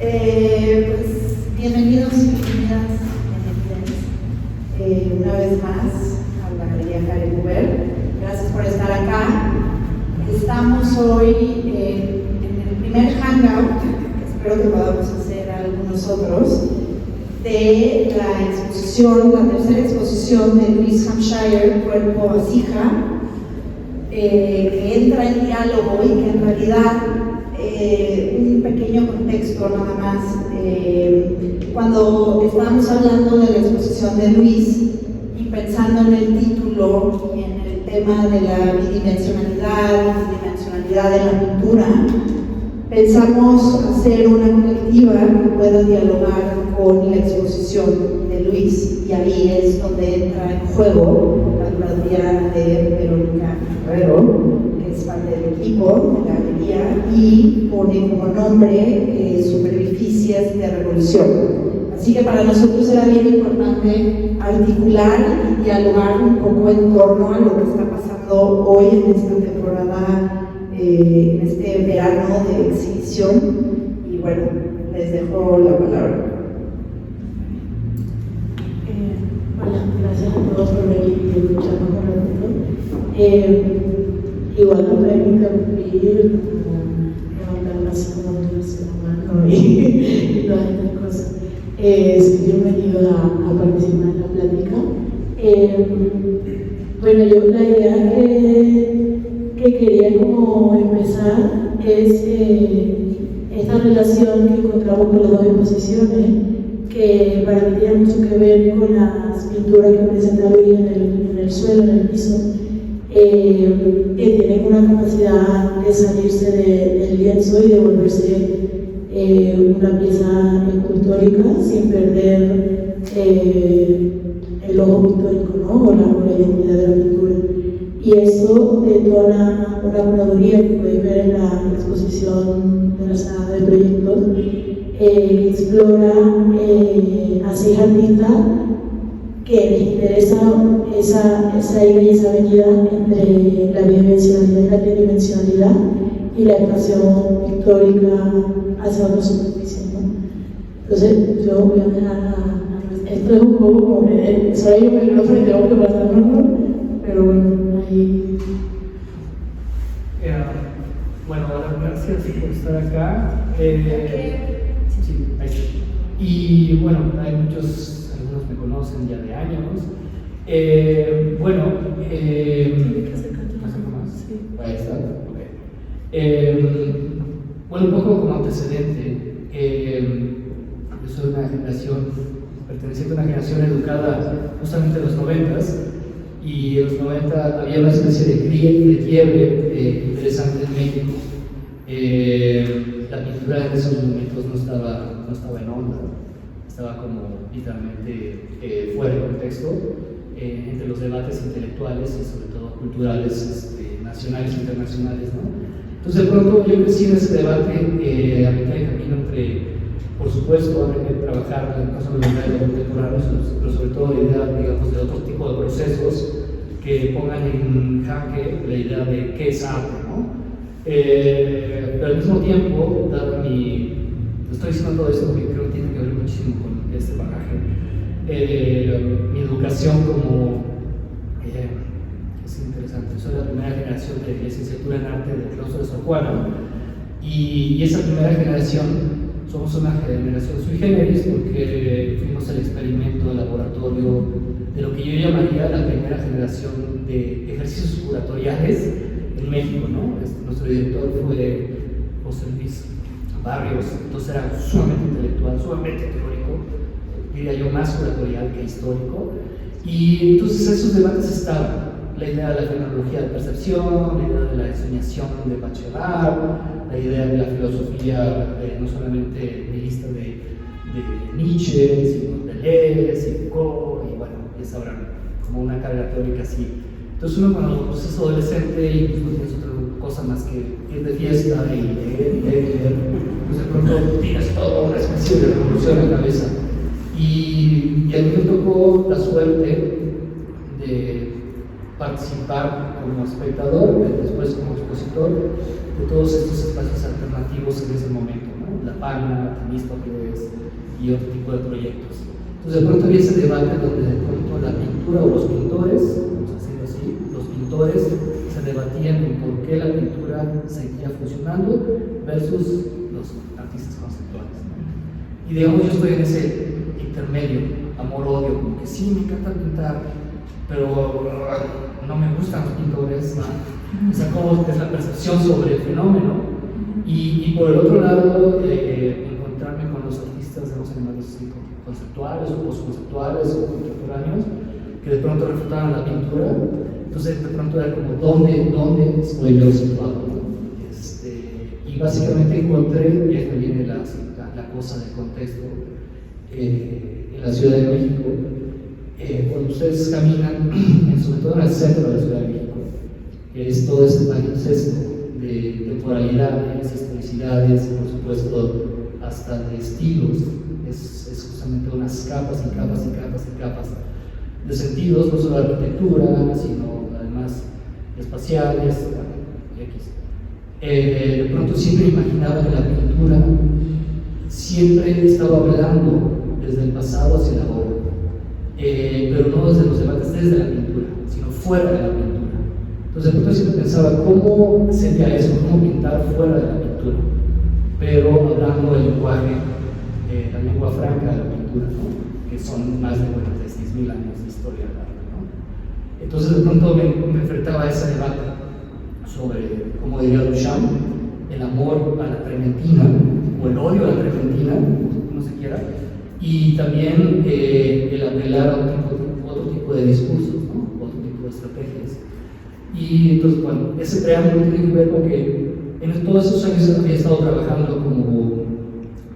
Pues bienvenidos y bienvenidas una vez más a la Galería Karen Huber. Gracias por estar acá. Estamos hoy en el primer hangout, que espero que podamos hacer algunos otros, de la exposición, la tercera exposición de Louise Hampshire, Cuerpo Vasija, que entra en diálogo y que en realidad un pequeño contexto nada más. Cuando estábamos hablando de la exposición de Louise y pensando en el título y en el tema de la bidimensionalidad de la pintura, pensamos hacer una colectiva que pueda dialogar con la exposición de Louise, y ahí es donde entra en juego la curaduría de Verónica Herrero, que es parte del equipo de la galería y pone como nombre Superficies de Revolución. Así que para nosotros era bien importante articular y dialogar un poco en torno a lo que está pasando hoy en esta temporada, en este verano de exhibición. Y bueno, les dejo la palabra. Hola, gracias a todos por venir y escucharnos un ratito. Igual no pueden interrumpir, levantar así como un ser humano y todas estas cosas. Bienvenidos a participar en la plática. Bueno, yo la idea que quería como empezar es esta relación que encontramos con las dos exposiciones, que para mí tiene mucho que ver con las pinturas que presenta Luis en el suelo, en el piso, que tienen una capacidad de salirse del lienzo y de volverse una pieza escultórica sin perder el ojo pictórico, ¿no? o la identidad de la pintura. Y eso detona una curaduría que podéis ver en la exposición de la sala de proyectos, que explora a 6 artistas que les interesa esa ida y esa venida entre la bidimensionalidad y la tridimensionalidad y la expresión pictórica hacia otra superficie, ¿no? Entonces yo voy a dejar esto es un poco como que soy yo el micrófono y tengo que pasarlo, pero bueno, ahí. Bueno, gracias por estar acá. Sí, ahí está. Y bueno, hay muchos, algunos me conocen ya de años. Bueno, más. Ahí está. Okay. Bueno, un poco como antecedente, yo soy una generación, perteneciente a una generación educada justamente en los 90s, y en los 90 había una especie de quiebre interesante en México. La pintura en esos momentos no estaba en onda, estaba como literalmente fuera de contexto entre los debates intelectuales y sobre todo culturales nacionales e internacionales, ¿no? Entonces de pronto yo crecí en ese debate a mitad de camino entre, por supuesto, habrá que trabajar no solo en los contemporáneos, pero sobre todo la idea, digamos, de otro tipo de procesos que pongan en jaque la idea de qué es arte, ¿no? Pero al mismo tiempo, dado estoy diciendo todo esto porque creo que tiene que ver muchísimo con este bagaje, mi educación como, es interesante, soy la primera generación de licenciatura en arte del claustro de Sor Juana, y esa primera generación somos una generación sui generis porque fuimos el experimento, el laboratorio de lo que yo llamaría la primera generación de ejercicios curatoriales en México, ¿no? Nuestro director fue José Luis Barrios, entonces era sumamente intelectual, sumamente teórico, diría yo más curatorial que histórico, y entonces esos debates estaban, la idea de la fenomenología de percepción, la idea de la ensoñación de Bachelard, la idea de la filosofía no solamente nihilista de Nietzsche, sino de Deleuze y Foucault, y bueno, ya sabrán, como una carga teórica así. Entonces uno cuando pues, es adolescente y pues, no tienes otra cosa más que ir de fiesta y leer, pues de pronto tienes toda una especie de revolución en la cabeza. Y a mí me tocó la suerte de participar como espectador, después como expositor, de todos estos espacios alternativos en ese momento, ¿no? ¿no? La Pana, Temístocles y otro tipo de proyectos. Entonces de pronto había ese debate donde de pronto la pintura o los pintores, vamos a decirlo así, los pintores se debatían en por qué la pintura seguía funcionando versus los artistas conceptuales, ¿no? Y digamos, yo estoy en ese intermedio, amor-odio, como que sí, me encanta pintar, pero no me gustan los pintores, ¿no? O sea, cómo es la percepción sobre el fenómeno. Y por el otro lado, encontrarme con los artistas, vamos a llamarlos así, conceptuales o postconceptuales o contemporáneos, que de pronto refutaban la pintura. Entonces, de pronto era como, ¿dónde estoy yo situado? Y básicamente encontré, y ahí me viene la cosa del contexto, en la Ciudad de México, cuando ustedes caminan, sobre todo en el centro de la Ciudad de México, que es todo este palincesto de temporalidades, historicidades, por supuesto, hasta de estilos, es justamente unas capas y capas y capas y capas de sentidos, no solo de arquitectura, sino además espaciales, X. De pronto siempre imaginaba que la pintura siempre estaba hablando desde el pasado hacia la ahora, pero no desde los debates desde la pintura, sino fuera de la pintura. Entonces de pronto siempre pensaba, ¿cómo sería eso? ¿Cómo pintar fuera de la pintura? Pero hablando del lenguaje, la lengua franca de la pintura, ¿no? Que son más de 46.000 años de historia del arte, ¿no? Entonces de pronto me enfrentaba a ese debate sobre, como diría Duchamp, el amor a la trementina, o el odio a la trementina, como se quiera, y también el apelar a otro tipo de discursos, ¿no? Otro tipo de estrategias. Y entonces, bueno, ese preámbulo tiene que ver con que en todos esos años había estado trabajando como,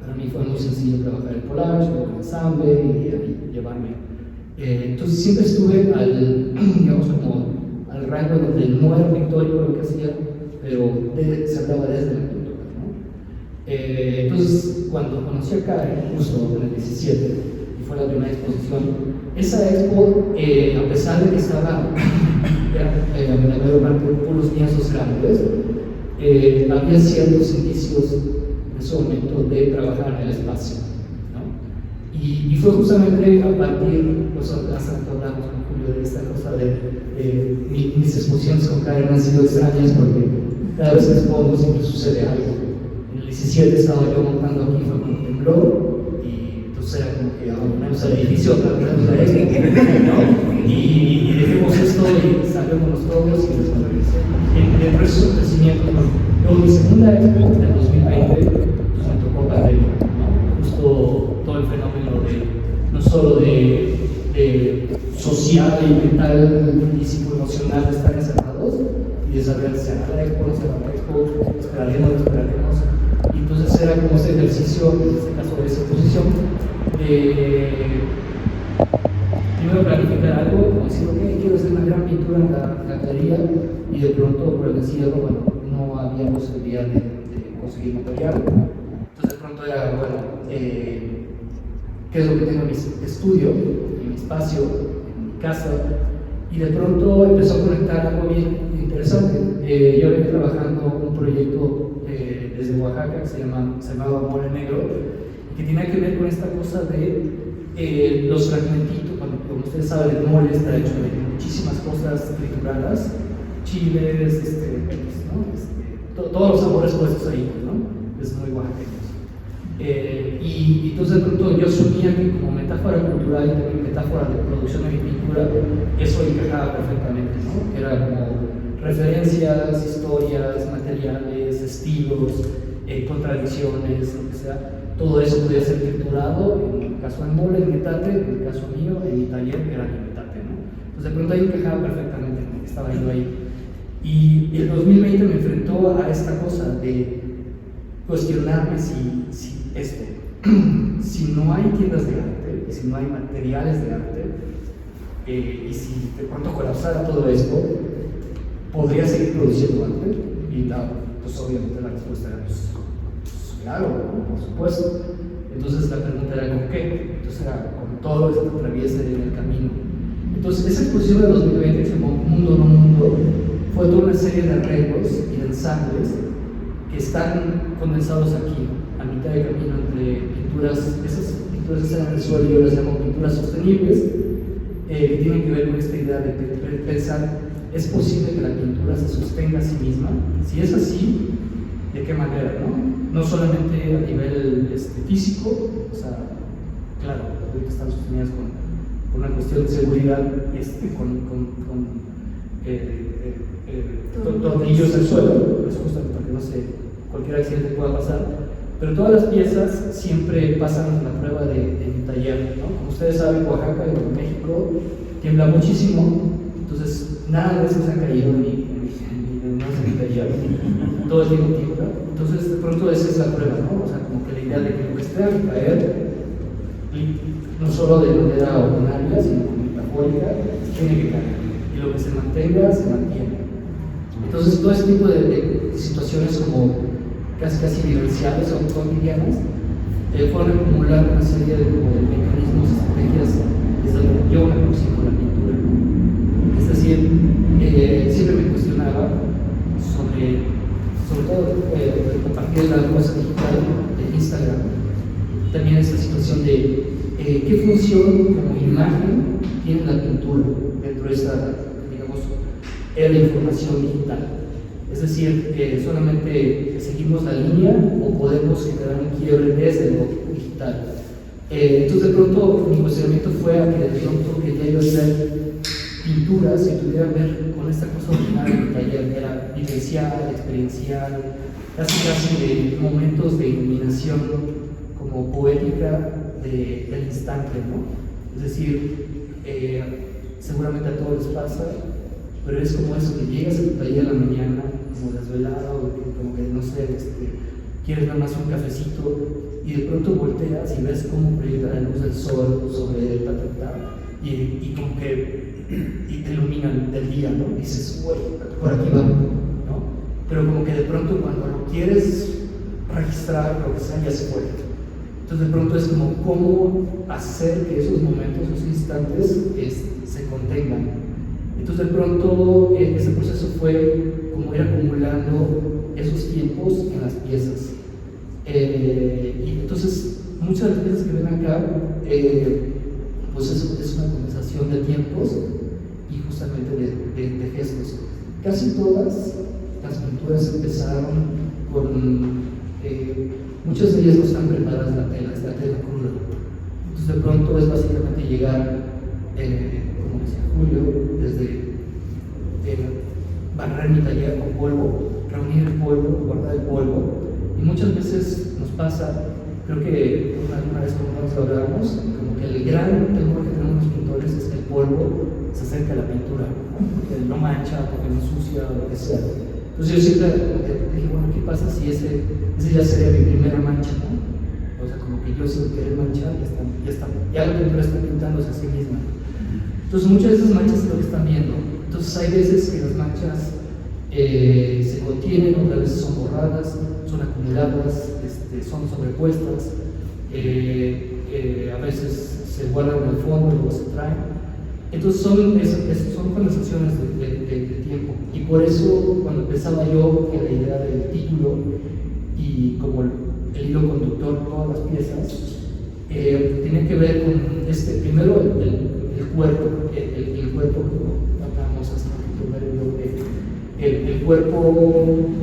para mí fue muy sencillo trabajar en collage, con ensamble y llevarme. Entonces siempre estuve digamos, como al rango donde no era pictórico lo que hacía, pero se hablaba desde la pintura, ¿no? Entonces, cuando conocí a Karen, justo en el 17, y fue la primera exposición, esa expo, a pesar de que estaba en la mayor parte de puros lienzos grandes, había ciertos indicios en ese momento de trabajar en el espacio, ¿no? Y fue justamente a partir, pues hasta que hablamos con Julio de esta cosa de mis exposiciones con Karen han sido extrañas porque cada vez que expongo siempre sucede algo. En el 17 estaba yo montando aquí, fue cuando tembló, y entonces era como que abandonamos el edificio, abandonamos la expo, ¿no? Y dejemos esto y salvémonos todos y dentro de esos crecimientos, luego mi segunda expo en 2020 pues me tocó pandemia, ¿no? Justo todo el fenómeno no solo de social y mental, físico, emocional de estar encerrados y de saber si a la expo, esperaremos. Y entonces era como ese ejercicio, en este caso de esa exposición, primero planificar algo, como decir, ok, quiero hacer una gran pintura en la galería, y de pronto por el encierro, bueno, no había posibilidad de conseguir material. Entonces de pronto era, bueno, qué es lo que tengo en mi estudio, en mi espacio, en mi casa, y de pronto empezó a conectar algo bien interesante. Yo venía trabajando un proyecto desde Oaxaca que se llamaba Mole Negro, que tenía que ver con esta cosa de los fragmentitos. Bueno, como ustedes saben, el mole está hecho de muchísimas cosas trituradas, chiles, ¿no? Todos los sabores puestos ahí, ¿no? Es muy oaxaqueños. Y entonces de pronto yo asumía que como metáfora cultural y también metáfora de producción de mi pintura, eso encajaba perfectamente, ¿no? Era como referencias, historias, materiales, estilos, contradicciones, lo que sea. Todo eso podía ser triturado, en el caso del mole, en metate, en el caso mío, en mi taller era el metate, ¿no? Entonces de pronto ahí encajaba perfectamente, ¿no? Estaba yo ahí. Y el 2020 me enfrentó a esta cosa de cuestionarme si esto, si no hay tiendas de arte, y si no hay materiales de arte, y si de pronto colapsara todo esto, ¿podría seguir produciendo arte? Y pues obviamente la respuesta era, pues claro, por supuesto. Entonces la pregunta era, ¿con qué? Entonces era, con todo esto que atraviesa en el camino. Entonces esa exposición de 2020 que se llamó Mundo no Mundo fue toda una serie de arreglos y de ensambles que están condensados aquí. a mitad de camino entre pinturas, esas pinturas que están en el suelo, yo las llamo pinturas sostenibles, que tienen que ver con esta idea de pensar, ¿es posible que la pintura se sostenga a sí misma? Si es así, ¿de qué manera? No solamente a nivel físico, o sea, claro, ahorita están sostenidas con una cuestión de seguridad, con tornillos al suelo, pues justamente para que no se, cualquier accidente pueda pasar, pero todas las piezas siempre pasan la prueba de taller, ¿no? Como ustedes saben, Oaxaca y México tiembla muchísimo, entonces nada de eso se ha caído ni no se ha caído, todo el tiempo tiembla, entonces de pronto esa es la prueba, ¿no? O sea, como que la idea de que lo que esté a caer, no solo de manera ordinaria, sino metafórica, tiene que caer, y lo que se mantenga, se mantiene. Entonces todo este tipo de situaciones como casi vivenciales o cotidianas fueron acumulando una serie de mecanismos, estrategias desde lo que yo me aproximo a la pintura. Es decir, siempre me cuestionaba sobre todo a partir de la cosa digital de Instagram, también esta situación de qué función como imagen tiene la pintura dentro de esta, digamos, era la información digital. Es decir, solamente seguimos la línea o podemos generar un quiebre desde lo digital. Entonces, de pronto, mi cuestionamiento fue a que de pronto quería yo hacer pinturas y tuviera que ver con esta cosa original del taller, que era vivencial, experiencial, casi de momentos de iluminación como poética del instante, ¿no? Es decir, seguramente a todos les pasa, pero es como eso, que llegas a tu taller a la mañana, como desvelado, como que no sé, quieres nada más un cafecito, y de pronto volteas y ves cómo proyecta la luz del sol sobre el y como que y te iluminan el día, ¿no? Y dices, güey, por aquí va, ¿no? Pero como que de pronto cuando lo quieres registrar, lo que sea, ya se fue. Entonces de pronto es como cómo hacer que esos momentos, esos instantes se contengan. Entonces de pronto ese proceso fue como ir acumulando esos tiempos en las piezas. Y entonces muchas de las piezas que ven acá, pues es una condensación de tiempos y justamente de gestos. Casi todas las pinturas empezaron con muchas de ellas no están preparadas la tela, es la tela cruda. Entonces de pronto es básicamente llegar, como decía Julio, desde barrer mi taller con polvo, reunir el polvo, guardar el polvo, y muchas veces nos pasa, creo que alguna vez como nos hablábamos, como que el gran temor que tenemos los pintores es que el polvo se acerque a la pintura, ¿no? Porque no mancha, porque no ensucia, o lo que sea. Entonces yo siempre dije, bueno, ¿qué pasa si ese ya sería mi primera mancha, ¿no? O sea, como que yo sin querer manchar, ya la pintura está pintándose a sí misma. Entonces muchas de esas manchas es lo que están viendo. Entonces hay veces que las manchas se contienen, otras veces son borradas, son acumuladas, son sobrepuestas, a veces se guardan en el fondo y luego se traen. Entonces son condensaciones de tiempo, y por eso cuando empezaba yo en la idea del título y como el hilo conductor de todas las piezas, tiene que ver con primero el cuerpo, el cuerpo que hablamos hace un poquito, el cuerpo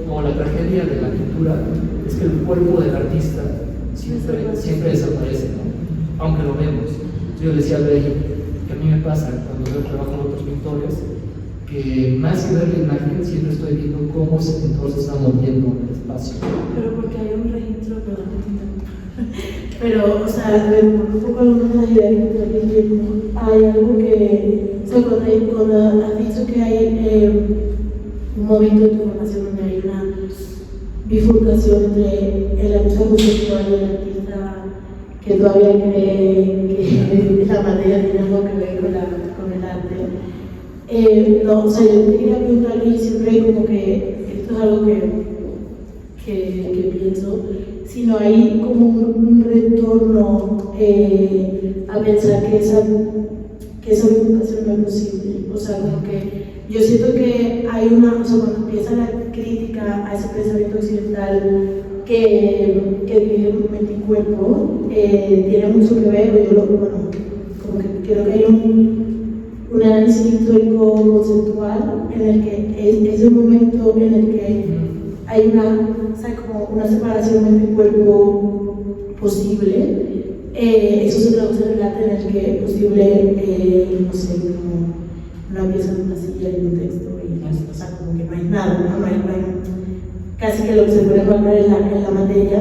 o la tragedia de la pintura es que el cuerpo del artista siempre desaparece, ¿no? Aunque lo vemos. Yo le decía a Bey que a mí me pasa cuando veo trabajo con otros pintores, que más que ver la imagen, siempre estoy viendo cómo ese pintor se está moviendo en el espacio. Pero porque hay un registro, pero, o sea, un poco alguna idea que te estoy diciendo, hay algo que, o sea, cuando has dicho que hay un momento de tu formación donde hay una bifurcación entre el artista conceptual y el artista que todavía cree que la materia tiene algo que ver con el arte. No, o sea, yo te quería preguntar, y siempre como que esto es algo que pienso, sino hay como un retorno a pensar que esa bifurcación no es posible. O sea, como que yo siento que hay o sea, cuando empieza la crítica a ese pensamiento occidental que divide mente y cuerpo, tiene mucho que ver, como que creo que hay un análisis histórico conceptual en el que es el momento en el que hay como una separación mente y cuerpo posible. Eso se traduce en el arte en el que es posible, no sé, como una pieza de una silla y un texto, y, o sea, como que no hay nada, no hay casi que lo que se puede evaluar en la materia,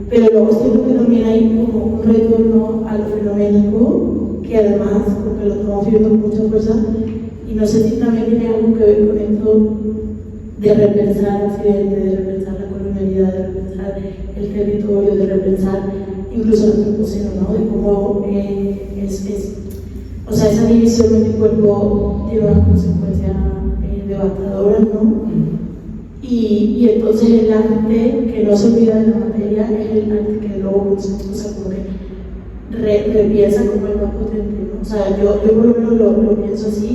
pero luego siento que también hay como un retorno a lo fenoménico, que además, porque lo estamos viviendo con mucha fuerza, y no sé si también tiene algo que ver con esto de repensar Occidente, de repensar la colonialidad, de repensar el territorio, de repensar incluso el antropoceno, ¿no? De cómo o sea, esa división mente-cuerpo tiene unas consecuencias devastadoras, ¿no? Y entonces el arte que no se olvida de la materia es el arte que luego, o sea, como que repiensa como el más potente, ¿no? O sea, yo por lo menos lo pienso así.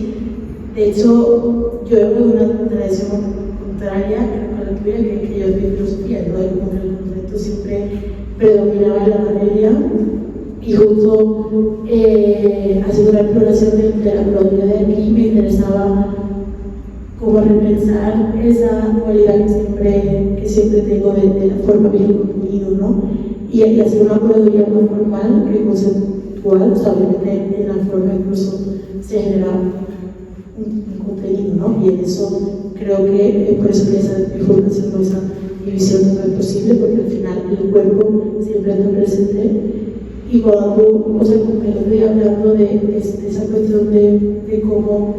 De hecho, yo vengo de una tradición contraria a la tuya, que yo estudié filosofía, entonces como que el concepto siempre predominaba en la materia, y justo haciendo la exploración de la filosofía de aquí me interesaba como repensar esa dualidad que siempre tengo de la forma bien contenido, ¿no? Y hacer una curaduría más formal que conceptual, o sea, obviamente en la forma incluso se genera un contenido, ¿no? Y en eso creo que es por eso que esa bifurcación o esa división no es posible, porque al final el cuerpo siempre está presente. Y cuando tú, o sea, como que lo estoy hablando de esa cuestión de cómo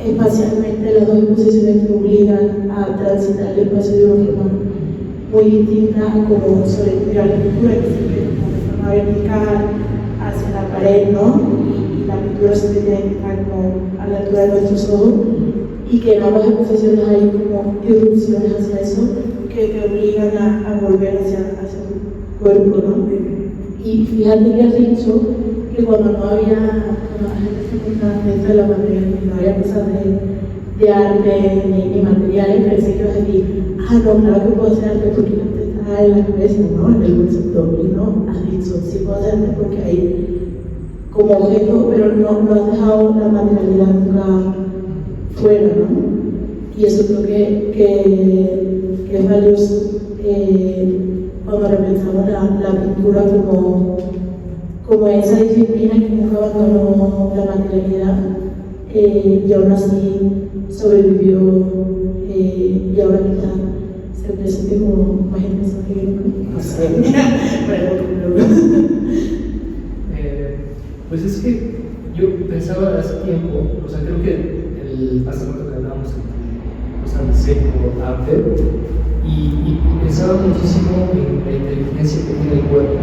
espacialmente las dos exposiciones te obligan a transitar el espacio de una forma muy distinta a como sobre mirar la pintura, que siempre es como de forma vertical hacia la pared, ¿no? Y la pintura siempre tiene que estar como a la altura de nuestros ojos, y que en ambas exposiciones hay como irrupciones hacia eso que te obligan a volver hacia tu cuerpo, ¿no? Y fíjate que has dicho que cuando la gente se encontraba dentro de la materia, no había cosas de arte ni materiales, pensé que ibas a decir, no, claro que puedo hacer arte porque el arte está en la cabeza, ¿no? En el concepto, y no, has dicho, sí puedo hacer arte porque hay como objeto, pero no has dejado la materialidad nunca fuera, ¿no? Y eso creo que es valioso cuando repensamos la pintura como esa disciplina que nunca abandonó la materialidad, y aún así sobrevivió, y ahora quizá se presente como más interesante que nunca. No sé, pues es que yo pensaba hace tiempo, o sea, creo que el pasamiento que hablábamos de diseño o arte, y pensaba muchísimo en la inteligencia que tiene el cuerpo,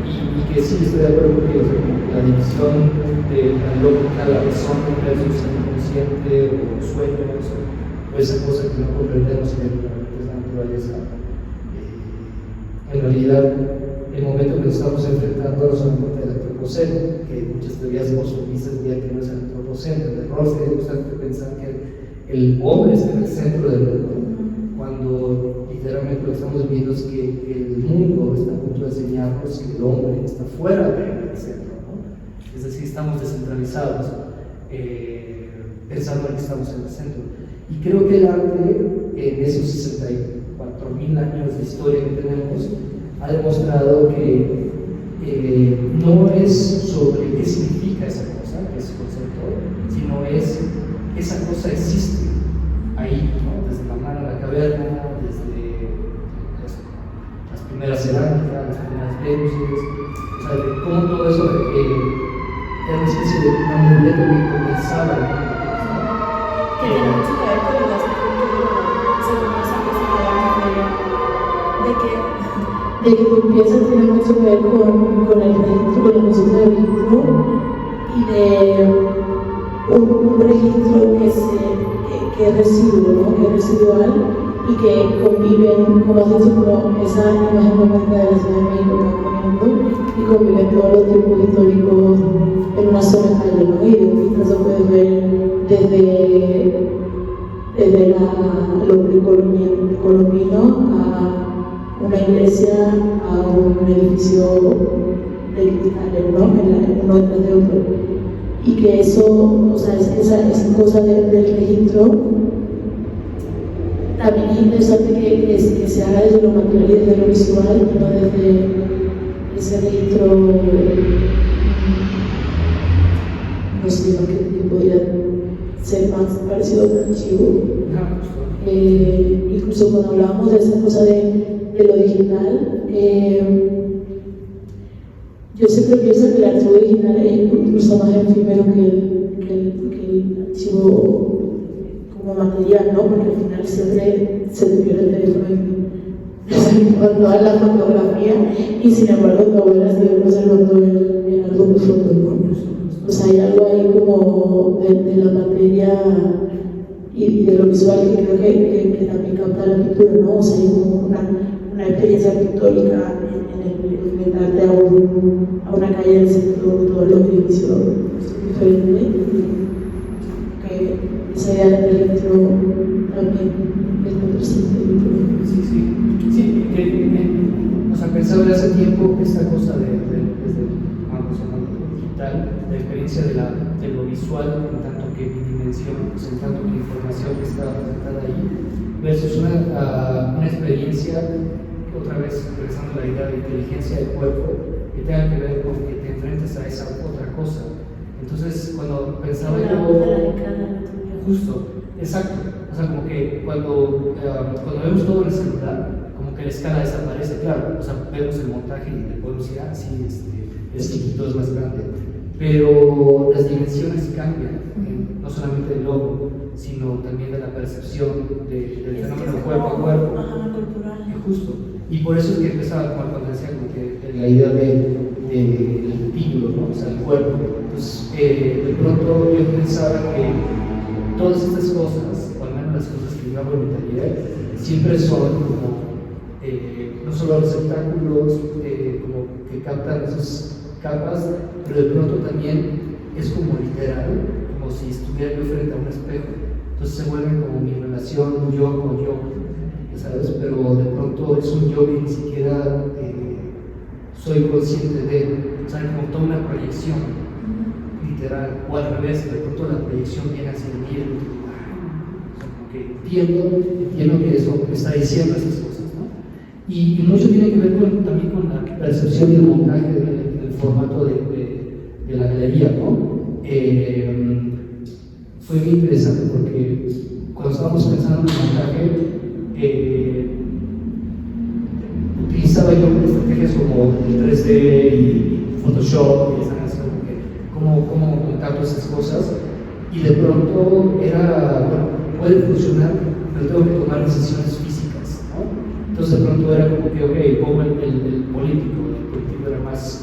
y que sí estoy de acuerdo contigo, o sea, la división de la lógica, la razón versus el inconsciente o los sueños, o esa cosa que no comprendemos en la naturaleza. En realidad, el momento que nos estamos enfrentando no solamente al antropoceno, que muchas teorías positivistas dirían que no es el antropoceno, el error sería justamente pensar que el hombre está en el centro del mundo, cuando literalmente lo que estamos viendo es que el mundo está a punto de enseñarnos que el hombre está fuera del centro, ¿no? Es decir, estamos descentralizados, pensando en que estamos en el centro. Y creo que el arte, en esos 64.000 años de historia que tenemos, ha demostrado que no es sobre qué significa esa cosa, ese concepto, sino es esa cosa existe ahí, ¿no? Desde la mano a la caverna, desde las primeras cerámicas, las primeras Venuses, o sea, de cómo todo eso era una especie de amuleto que comenzaba el mundo, ¿no? Que tiene mucho que ver con las de que tu pieza tiene mucho que ver con el registro, con la noción de registro, y de un registro que es residuo, ¿no? Que es residual, y que conviven, como has dicho, como esa imagen romántica de la Ciudad de México que va caminando, y conviven todos los tiempos históricos en una sola calle, ¿no? Y de eso puedes ver desde lo precolombino una iglesia a un edificio de cristales, ¿no? Uno detrás de otro. Y que eso, o sea, esa cosa del registro, también es interesante que se haga desde lo material y desde lo visual, no desde ese registro, no sé, que podría ser más parecido a un archivo. Incluso cuando hablábamos de esa cosa de lo digital, yo siempre pienso que el archivo digital es incluso más efímero que el archivo como material, ¿no? Porque al final siempre se te pierde el teléfono y toda la fotografía, y sin embargo tu abuela sigue conservando el álbum de fotos, ¿no? O sea, hay algo ahí como de la materia y de lo visual que creo que también capta la pintura, ¿no? O sea, hay como una experiencia pictórica en enfrentarte a una calle del centro, todos los edificios diferentes. Que esa idea del electro también está presente. Sí, o sea, pensaba desde hace tiempo esta cosa desde digital, la experiencia de lo visual, en tanto que dimensión, pues en tanto que información que está presentada ahí, versus una experiencia, otra vez regresando a la idea de inteligencia del cuerpo, que tenga que ver con que te enfrentes a esa otra cosa. Entonces, cuando pensaba justo, exacto, o sea, como que cuando vemos todo en el celular, como que la escala desaparece, claro, o sea, vemos el montaje y le podemos decir, sí, es chiquito, es más grande, pero las dimensiones cambian, no solamente del ojo, sino también de la percepción del fenómeno cuerpo a cuerpo. Justo. Y por eso es que empezaba cuando decía como que la idea del título, ¿no? O sea, el cuerpo. Entonces, de pronto yo pensaba que todas estas cosas, o al menos las cosas que yo hago en mi taller, siempre son como no solo receptáculos como que captan esas capas, pero de pronto también es como literal, como si estuviera yo frente a un espejo. Entonces se vuelve como mi relación yo con yo, ¿sabes? Pero de pronto es un yo que ni siquiera soy consciente de, o sea, como toda una proyección literal, o al revés, de pronto la proyección viene hacia mí y o sea, como que entiendo que eso está diciendo esas cosas, ¿no? Y mucho tiene que ver también con la percepción y el montaje del formato de la galería, ¿no? Fue muy interesante porque cuando estábamos pensando en el montaje, utilizaba yo estrategias como el 3D y Photoshop, y así como cómo montar todas esas cosas, y de pronto puede funcionar, pero tengo que tomar decisiones físicas, ¿no? Entonces de pronto era como que, pongo el político era más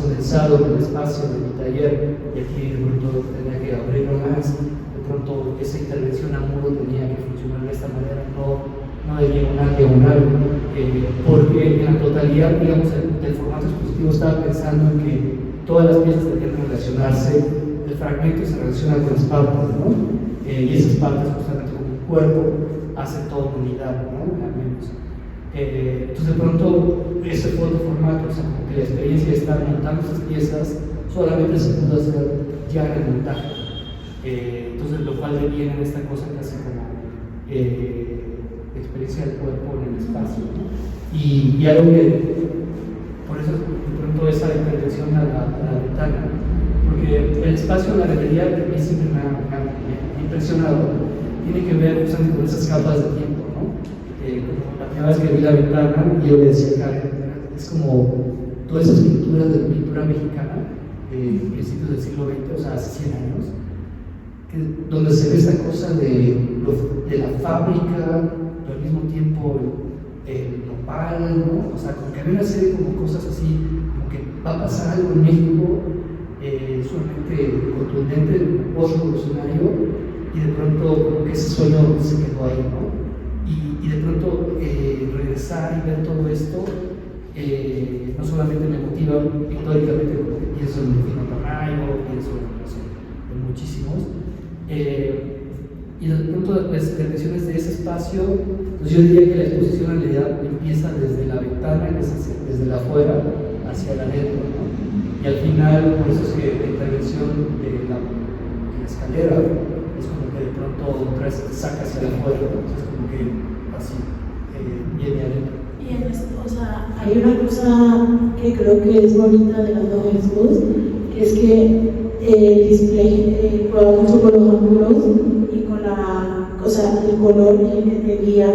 condensado en el espacio de mi taller, y aquí de pronto tenía que abrirlo más, de pronto esa intervención a muro tenía que funcionar de esta manera, no de diagonal, porque en la totalidad, digamos, del formato expositivo estaba pensando en que todas las piezas tenían que relacionarse, el fragmento se relaciona con las partes, ¿no? Y esas partes, justamente como un cuerpo, hacen toda unidad, ¿no? Al menos. Entonces, de pronto, ese fue otro formato, o sea, como que la experiencia de estar montando esas piezas solamente se pudo hacer ya en el montaje. Entonces, lo cual viene en esta cosa que hace como experiencia del cuerpo en el espacio, ¿no? Y algo que, por eso, de pronto, esa intervención a la ventana, porque el espacio de la galería, que a mí siempre me ha impresionado, tiene que ver justamente con esas capas de tiempo, ¿no? Como la primera vez que vi la ventana, yo le decía a Karen, es como todas esas pinturas de pintura mexicana de principios del siglo XX, o sea, hace 100 años, donde se ve esta cosa de la fábrica, pero al mismo tiempo el nopal, ¿no? O sea, como que había una serie de como cosas así, como que va a pasar algo en México sumamente contundente, post-revolucionario, y de pronto como que ese sueño se quedó ahí, ¿no? Y de pronto regresar y ver todo esto, no solamente me motiva pictóricamente, porque pienso en Delfino Tamayo, pienso en muchísimos, Y desde el punto de percepciones de ese espacio, pues yo diría que la exposición en realidad empieza desde la ventana, desde la afuera hacia el adentro, ¿no? Y al final, por eso es que la intervención de la escalera es como que de pronto otra vez te saca hacia afuera, entonces como que así viene adentro. Y en esto, o sea, hay una cosa que creo que es bonita de las dos expos, que es que el display juega mucho con los ángulos y con o sea, el color es el que te guía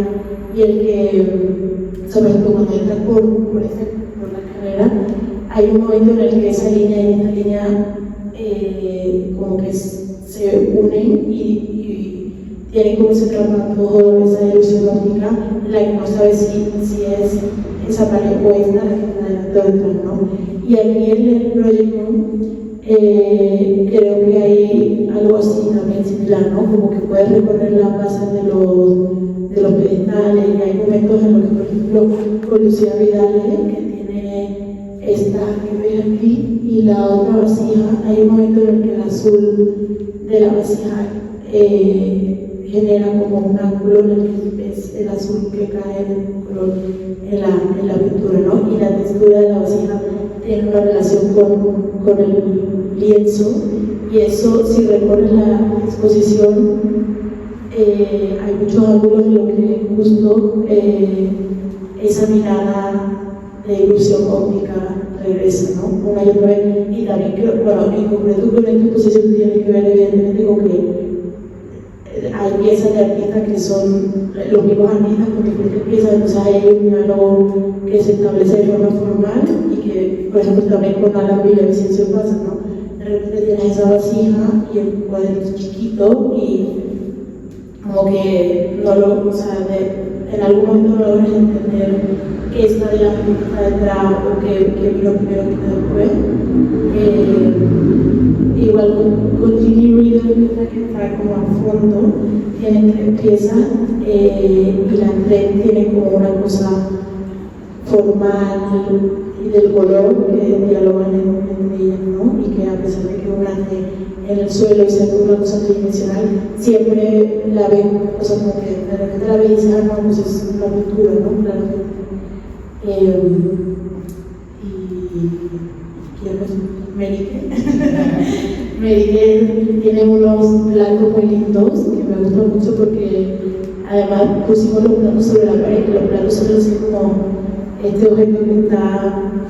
y el que, sobre todo cuando entras por la carrera, hay un momento en el que esa línea y esta línea como que se unen y tienen como ese trabajo, esa ilusión óptica, la que no sabe si es esa pared o esta la que está delante o detrás, ¿no? Y aquí en el proyecto creo que hay algo así también similar, ¿no? Como que puedes recorrer las bases de los pedestales y hay momentos en los que, por ejemplo, con Lucía Vidal, que tiene esta que ves aquí y la otra vasija, hay un momento en el que el azul de la vasija genera como un ángulo en el que ves el azul que cae en la pintura, ¿no? Y la textura de la vasija tiene una relación con el lienzo, y eso, si recorres la exposición, hay muchos ángulos en los que justo esa mirada de ilusión óptica regresa, ¿no? Una y otra vez. Y también creo, bueno, en concreto con esta exposición tiene que ver evidentemente con que hay piezas de artistas que son los mismos artistas con diferentes piezas, entonces hay un diálogo que se establece de forma formal y que, por ejemplo, también con Alan Villavicencio pasa, ¿no? De repente tienes esa vasija y el cuadro es chiquito y como que no lo, o sea, en algún momento no logras entender qué está delante, qué está detrás o qué vino primero, qué está después. Igual con Ginny Reader, que está como a fondo, tiene 3 piezas y las 3 tienen como una cosa formal y del color que dialogan entre ellas, ¿no? Y que a pesar de que una esté en el suelo y sea una cosa tridimensional, siempre la ven, o sea, como que de repente la ven y dicen, no, pues es una pintura, ¿no? Claramente. Merike tiene unos blancos muy lindos que me gustan mucho porque además pusimos los planos sobre la pared, que los planos son así como este objeto que está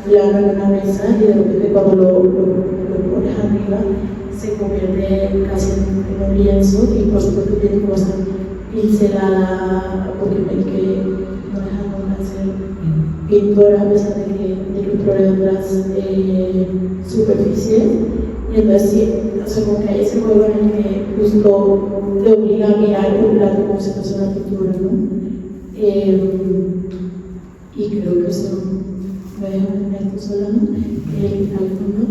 plano en una mesa y de repente cuando lo pones arriba se convierte casi en un lienzo y por supuesto tiene como esa pincelada porque Merike no deja nunca de ser pintora a pesar de que explore otras superficies. Y entonces sí, o sea, como que hay ese juego en el que justo te obliga a mirar un plato como si fuese una pintura, ¿no? Y creo que eso voy a dejar esto sola, ¿no? Al fondo,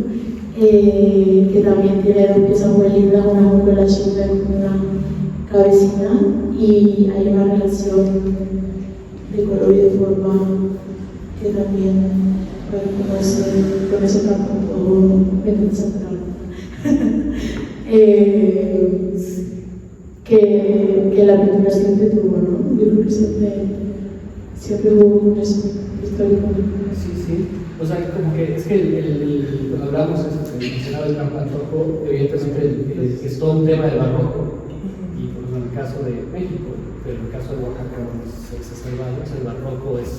que también tiene 2 piezas muy lindas, una con la chica con una cabecita, y hay una relación de color y de forma que también con ese campo central. que la pintura siempre tuvo, ¿no? Yo creo que siempre hubo un histórico. Sí. O sea, como que es que cuando hablamos de eso, que mencionaba el Gran Pantojo, evidentemente es todo un tema del barroco, y por ejemplo, en el caso de México, pero en el caso de Oaxaca, donde se exacerba, el barroco es,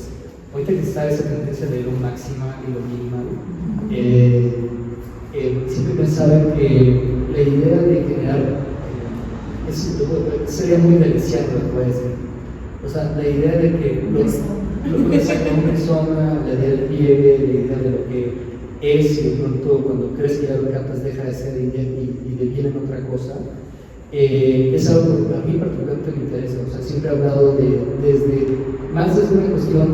ahorita que está esa tendencia de lo máxima y lo minimal, siempre pensaba que la idea de generar, sería muy deliciado, puede decir. O sea, la idea de que lo que saca una persona, la idea del pliegue, la idea de lo que es, y de pronto cuando crees que ya lo captas deja de ser y deviene en otra cosa, es algo que a mí particularmente me interesa. O sea, siempre he hablado más desde una cuestión,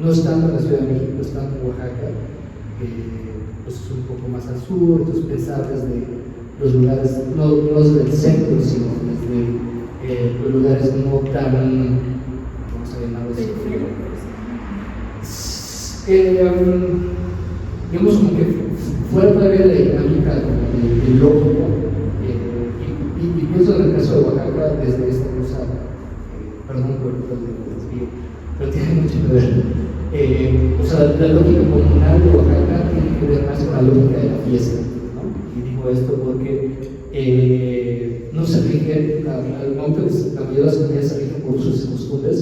no estando en la Ciudad de México, estando en Oaxaca, pues es un poco más al sur, entonces pensar desde los lugares, no desde el centro, sino desde los lugares no tan, ¿cómo se llama eso? Digamos como que fuera todavía la dinámica del lógico y pienso en el caso de Oaxaca desde esta cosa, perdón por el desvío, pero tiene mucho que ver. O sea, la lógica comunal de Oaxaca tiene que ver más con la lógica de la fiesta, ¿no? Y digo esto porque no se rige, la mayoría de las comunidades se rigen por usos y costumbres,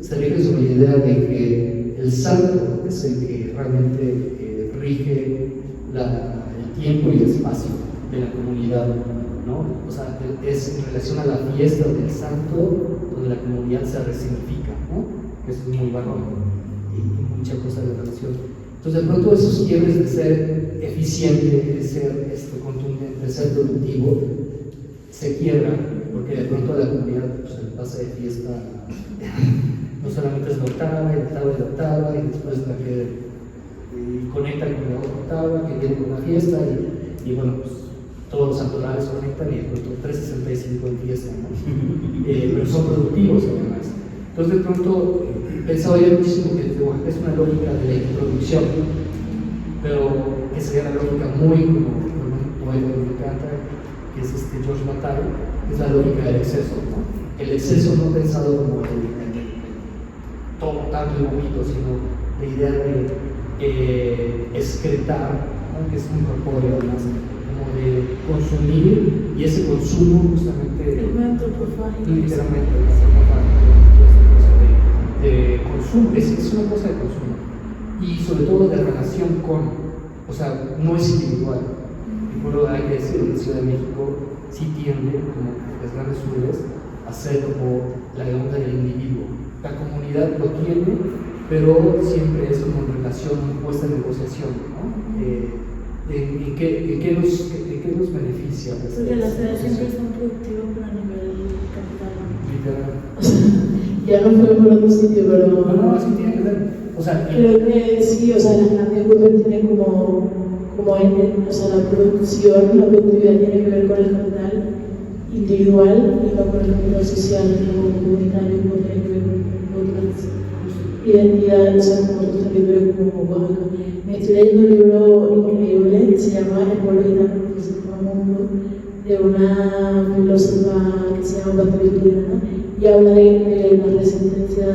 se rigen sobre la idea de que el santo es el que realmente rige el tiempo y el espacio de la comunidad, ¿no? O sea, es en relación a la fiesta del santo donde la comunidad se resignifica, ¿no? Eso es muy valor y mucha cosa de relación. Entonces, de pronto, esos quiebres de ser eficiente, de ser contundente, de ser productivo, se quiebran, porque de pronto a la comunidad pues, le pasa de fiesta, no solamente es la octava, y después la que conecta con la otra octava, que viene con una fiesta, y bueno, pues todos los santorales conectan y de pronto 365 en fiesta, ¿no? Pero son productivos además. Entonces, de pronto, pensaba yo muchísimo que Oaxaca es una lógica de la introducción, pero que sería una lógica muy como un poeta que me encanta, que es George Bataille, que es la lógica del exceso, ¿no? El exceso no pensado como todo tanto y bonito, sino la idea de excretar, ¿no? Que es un corpóreo además, como de consumir, y ese consumo justamente literalmente de consumo, es una cosa de consumo y sobre todo de relación con, o sea, no es individual. Recuerdo hay que decir, en la Ciudad de México sí tiende, como las grandes urbes, a ser como la onda del individuo. La comunidad lo tiene, pero siempre es como en relación, puesta en negociación, ¿no? ¿En qué nos beneficia? Porque las ciudades siempre son productivas, pero a nivel capital. Literal. O sea, ya no fue por otro sitio, pero. No, sí tiene que ver. O sea, creo que sí, o sea, las grandes urbes tienen como o sea, la productividad tiene que ver con el capital individual y no con el capital social, como comunitario, no tiene que ver con otras identidades, o sea, como otros territorios como Oaxaca. Me estoy leyendo un libro increíble que se llama El pueblo gitano, que se llama Mundo, de una filósofa que se llama Patricia Turana, y habla de la resistencia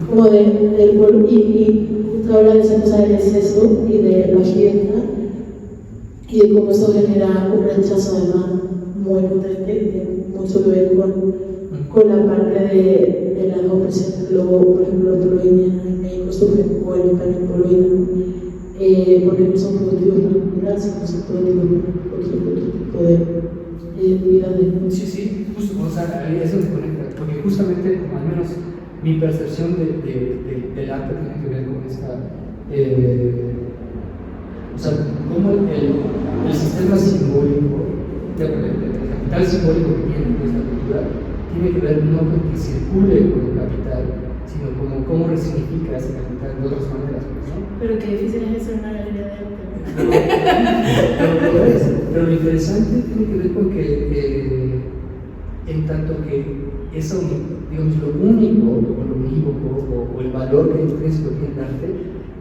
como del pueblo, y justo habla de esa cosa del exceso y de la fiesta, y de cómo eso genera un rechazo además muy potente, que tiene mucho que ver con la parte de las opresiones. Luego, por ejemplo, los pueblos indígenas en México sufren, o en España el pueblo indígena, porque no son productivos para la cultura, sino son productivos por otro tipo de identidades. Sí, justo, o sea, eso se conecta, porque justamente, como al menos mi percepción del arte tiene que ver con esta, o sea, cómo el sistema simbólico, el capital simbólico que tiene nuestra cultura, tiene que ver no con que circule con el capital, sino como cómo resignifica ese capital de otras maneras, ¿no? Pero qué difícil es eso en una galería de arte. Pero lo interesante tiene que ver con que, en tanto que eso, digamos, lo único, o lo unívoco, o el valor que intrínseco tiene el arte,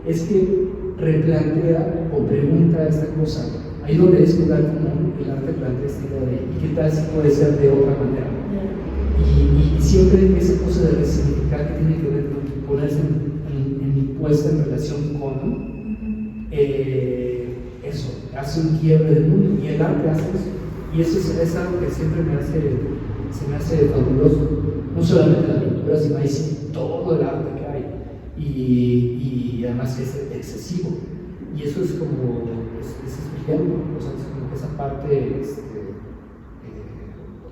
es que replantea o pregunta esta cosa. Ahí donde es lugar común, el arte plantea esta idea de ¿y qué tal si puede ser de otra manera? Y siempre esa cosa de resignificar que tiene que ver con ponerse en mi puesta en relación con eso, hace un quiebre del mundo, y el arte hace eso. Y eso es algo que siempre se me hace fabuloso. No solamente la pintura, sino ahí sí todo el arte que hay. Y además es excesivo. Y eso es como, es especial, ¿no? O sea, es como que esa parte,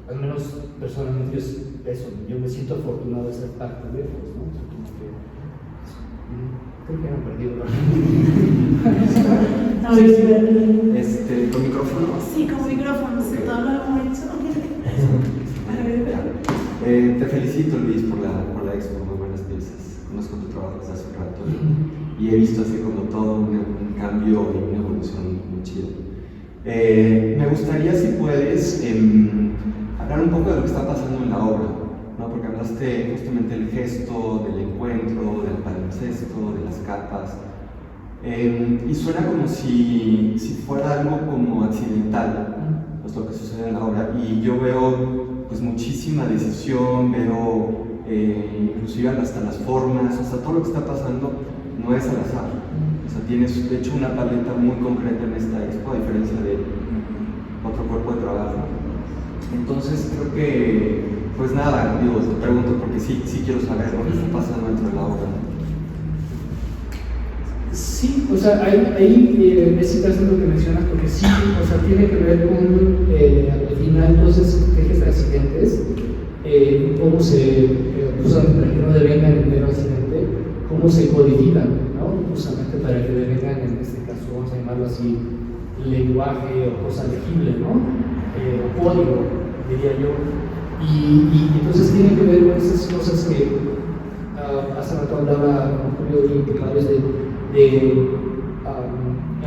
al menos personalmente yo me siento afortunado de ser parte de eso, ¿no? O sea, como que, creo que han perdido ¿con micrófono? Sí, con micrófono, todo lo hemos hecho. Te felicito, Luis, por la expo, muy buenas piezas. Conozco tu trabajo desde hace un rato y he visto así como todo un cambio y una evolución muy chida. Me gustaría, si puedes, hablar un poco de lo que está pasando en la obra, ¿no? Porque hablaste justamente del gesto, del encuentro, del palincesto, de las capas, y suena como si fuera algo como accidental, pues lo que sucede en la obra. Y yo veo pues muchísima decisión, veo inclusive hasta las formas, o sea, todo lo que está pasando no es al azar. O sea, tienes de hecho una paleta muy concreta en esta expo, a diferencia de otro cuerpo de trabajo. Entonces creo que, pues nada, digo, te pregunto porque sí quiero saber lo que está pasando dentro de la obra. Sí, o sea, ahí ese caso lo que mencionas, porque sí, o sea, tiene que ver con, al final, todos esos ejes de accidentes, cómo se, justamente para que no devengan en mero accidente, cómo se codifican, ¿no? Justamente para que devengan, en este caso, vamos a llamarlo así, lenguaje o cosa legible, ¿no? O código, diría yo. Y entonces tiene que ver con esas cosas que hace rato hablaba con Julio y varios en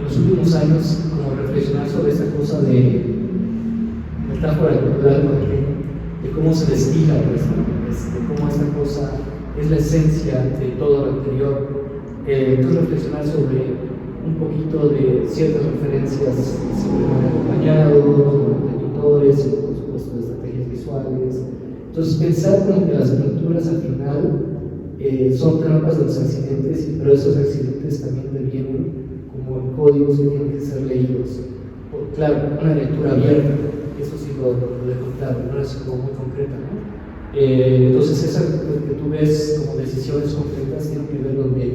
los últimos años, como reflexionar sobre esta cosa de metáfora cultural, de cómo se destila, pues, ¿no? De cómo esta cosa es la esencia de todo lo anterior. Entonces reflexionar sobre un poquito de ciertas referencias sobre acompañados, de pintores, y por supuesto de estrategias visuales. Entonces pensar como que las pinturas al final son trampas de los accidentes, pero esos accidentes también devienen como en códigos que tienen que ser leídos. Claro, una lectura abierta, eso sí lo dejo claro, no es como muy concreta, ¿no? Entonces esa que tú ves como decisiones concretas tienen que ver donde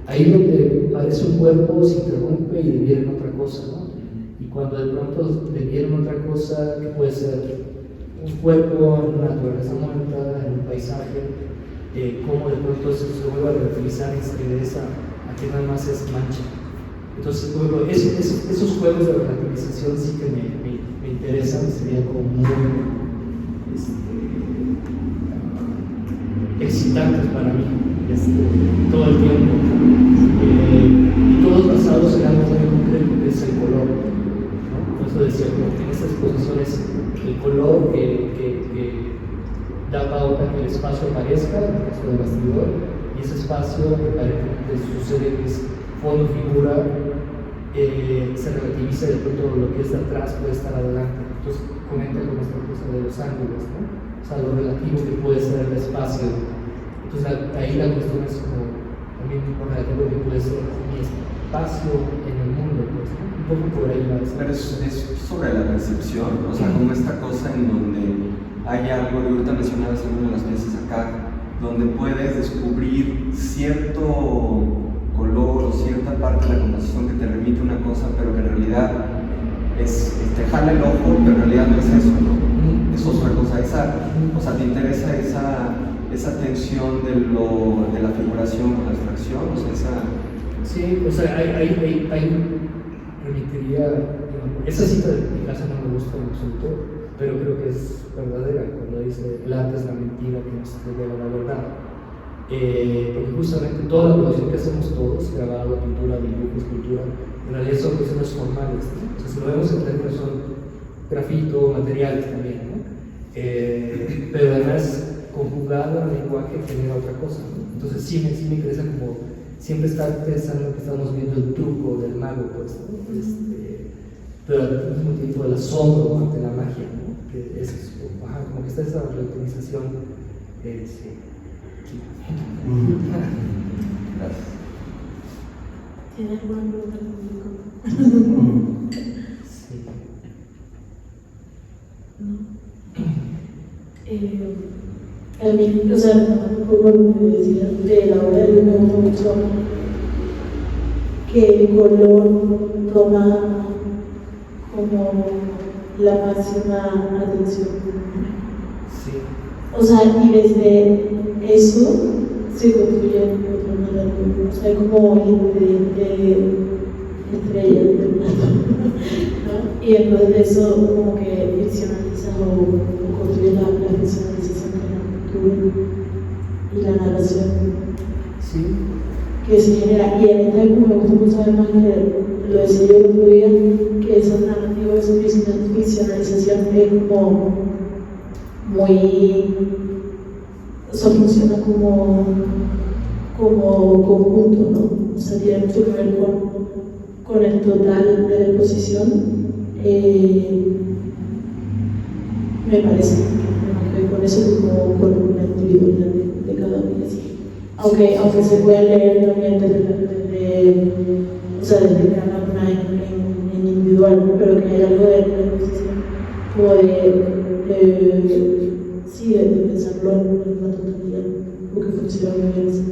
ahí donde parece un cuerpo se interrumpe y deviene en otra cosa, ¿no? Y cuando de pronto deviene en otra cosa, que puede ser un cuerpo en una naturaleza muerta, en un paisaje, cómo de pronto se vuelve a reutilizar y se regresa a que nada más es mancha. Entonces, bueno, esos juegos de relativización sí que me interesan, serían como muy excitantes para mí todo el tiempo. Y todos basados en algo muy concreto que es el color, ¿no? Por eso decía, que en estas exposiciones el color que da pauta que el espacio aparezca, en el caso del bastidor, y ese espacio que aparentemente sucede que es fondo, figura, se relativiza de pronto lo que es de atrás puede estar adelante. Entonces comenta con esta cosa de los ángulos, ¿no? O sea, lo relativo que puede ser el espacio. Entonces ahí la cuestión es como también lo relativo que puede ser mi espacio en el mundo, pues, ¿no? Un poco por ahí va a ser. Pero es sobre la percepción, o sea, como esta cosa en donde hay algo, y ahorita mencionabas alguna de las piezas acá, donde puedes descubrir cierto color o cierta parte de la composición que te remite a una cosa, pero que en realidad te jala el ojo, pero en realidad no es eso, ¿no? Es otra cosa, o sea, te interesa esa tensión de la figuración con la abstracción, o sea, esa... Sí, o sea, hay remitiría, esa cita de Picasso no me gusta en absoluto, pero creo que es verdadera cuando dice el arte es la mentira que nos revela la verdad. Porque justamente toda la producción que hacemos todos, grabado, pintura, dibujo, escultura, en realidad son cuestiones formales, ¿no? O sea, si lo vemos en términos son grafito, materiales también, ¿no? Pero además conjugado al lenguaje genera otra cosa, ¿no? Entonces sí me interesa como siempre estar pensando que estamos viendo el truco del mago, pues, ¿no? Pero al mismo tiempo el asombro ante la magia, ¿no? Que es como que está esa relativización. Sí. Gracias. ¿Tiene alguna pregunta al público? Sí. A mí, o sea, un poco lo que decía de la obra de me gusta mucho que el color toma como la máxima atención. Sí. O sea, y desde eso se construye otro narrativo. O sea, como el ingrediente estrella del plato, ¿no? Y entonces de eso como que ficcionaliza o construye la ficcionalización de la cultura y la narración Sí. que se genera. Y en esta época me gusta mucho además que lo decía yo el otro día, que esa narrativa, esa ficcionalización es como muy, o sea, funciona como conjunto, ¿no? O sea, tiene mucho que ver con el total de la exposición, me parece, que con eso como con una individualidad de cada uno. Aunque se puede leer también desde cada una en individual, ¿no? Pero que hay algo de la exposición como de pensarlo en una totalidad, porque funciona muy bien así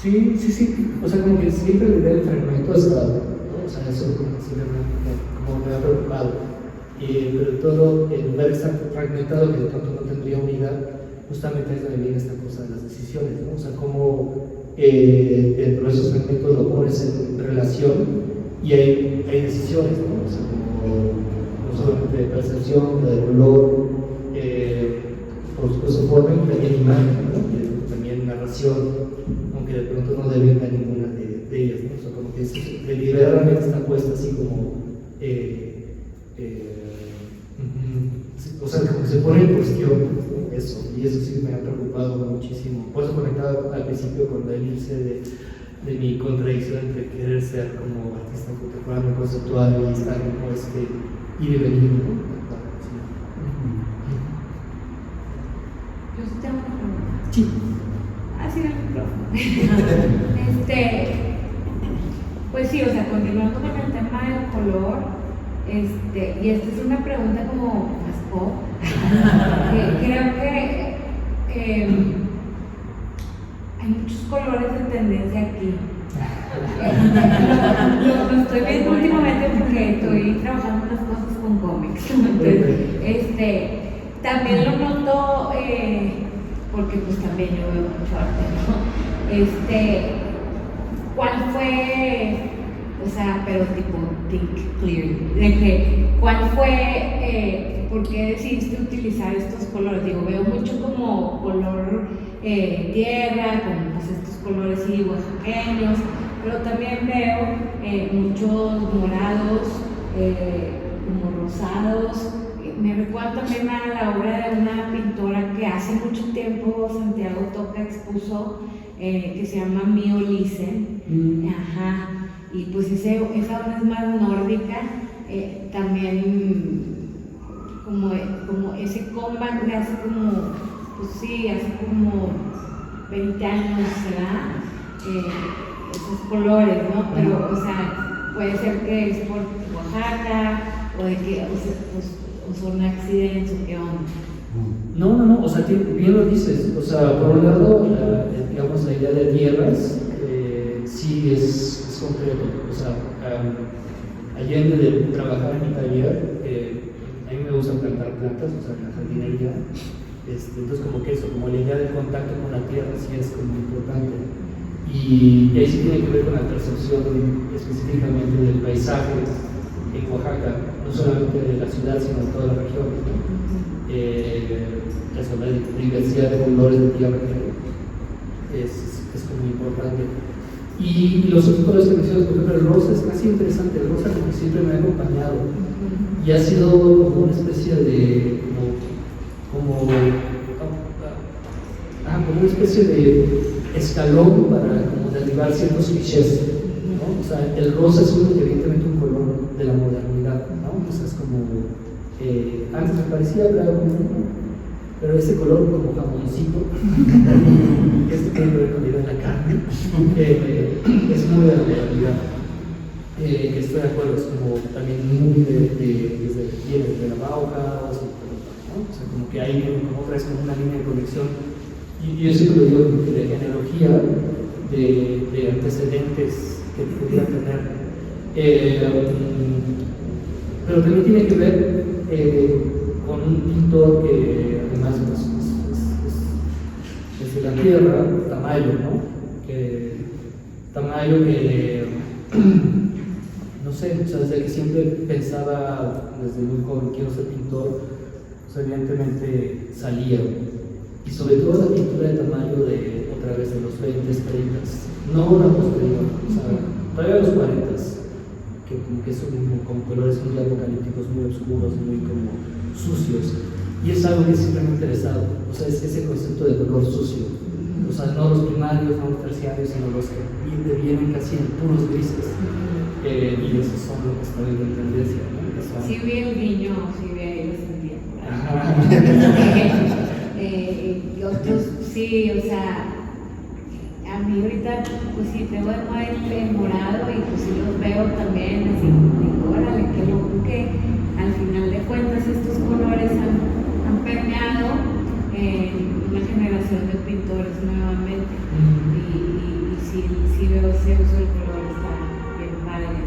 también. Sí, o sea, como que siempre le el fragmento ha estado, ¿no? O sea, eso como me ha preocupado. Pero todo, en lugar de estar fragmentado, que de pronto no tendría unidad, justamente es donde viene esta cosa de las decisiones, ¿no? O sea, cómo dentro de esos fragmentos lo pones en relación y hay decisiones, ¿no? O sea, como no solamente de percepción, de color, por supuesto forma y también imagen, ¿no? También narración, aunque de pronto no devenga ninguna de ellas, ¿no? O sea, como que deliberadamente está puesta así como o sea, como que se pone en cuestión, ¿no? Eso, y eso sí me ha preocupado muchísimo. Por eso conectaba al principio con la elipse de mi contradicción entre querer ser como artista contemporáneo, conceptual y estar como ir y venir, ¿no? Yo sí tengo una pregunta. Sí. Así el micrófono. Pues sí, o sea, continuando con el tema del color, y esta es una pregunta como más pop, creo que hay muchos colores de tendencia aquí. Lo estoy viendo últimamente porque estoy trabajando unas cosas con cómics. Entonces, también lo noto porque pues también yo veo mucho arte, ¿no? ¿Cuál fue, o sea, pero tipo think clearly, de que cuál fue, por qué decidiste utilizar estos colores? Digo, veo mucho como color tierra, como pues estos colores sí oaxaqueños, pero también veo muchos morados, como rosados. Me recuerda también a la obra de una pintora que hace mucho tiempo Santiago Toca expuso, que se llama Mio Lisen. Ajá. Y pues esa obra es más nórdica, también como ese comeback de hace como, pues sí, hace como 20 años será, esos colores, ¿no? Pero, o sea, puede ser que es por Oaxaca, o de que, o son accidentes, o qué onda. No, o sea, bien lo dices. O sea, por un lado, digamos, la idea de tierras sí es concreto. O sea, allende de trabajar en mi taller, a mí me gusta plantar plantas, o sea, la jardinería. Entonces, como que eso, como la idea de contacto con la tierra sí es como importante. Y ahí sí tiene que ver con la percepción específicamente del paisaje en Oaxaca, no solamente de la ciudad, sino de toda la región. La diversidad de colores de tierra es como importante. Y los otros colores que mencionas, por ejemplo, el rosa es casi interesante. El rosa como que siempre me ha acompañado y ha sido como una especie de como una especie de escalón para como derribar ciertos clichés, ¿no? O sea, el rosa es evidentemente un color de la modernidad, ¿no? O sea, es como antes me parecía claro, pero ese color como jamoncito que tiene que ver con la idea de la carne, es muy de la modernidad, que estoy de acuerdo, es como también muy desde la Bauhaus, ¿no? O sea, como que ahí viene como otra vez como una línea de conexión, y yo siempre lo digo de genealogía, de antecedentes que pudiera tener, pero también tiene que ver con un pintor que además es de la tierra, Tamayo, ¿no? Tamayo que no sé, o sea, desde que siempre pensaba desde muy joven quiero ser pintor, pues evidentemente salía, y sobre todo la pintura de Tamayo de otra vez de los 20s, 30s, no la posterior, o sea, todavía los 40s, que son con colores muy apocalípticos, muy oscuros, muy como sucios, y es algo que siempre me ha interesado, o sea, es ese concepto de color sucio, o sea, no los primarios, no los terciarios, sino los que vienen casi en puros grises, y esos son los que están en tendencia, ¿no? Sí vi el guiño, sí vi ahí, lo sentí. Y otros, sí, o sea, a mí ahorita, pues sí, tengo el morado y pues sí los veo también, así, digo, órale, qué loco que al final de cuentas estos colores han permeado una generación de pintores nuevamente. Y sí veo ese uso del color, está bien padre.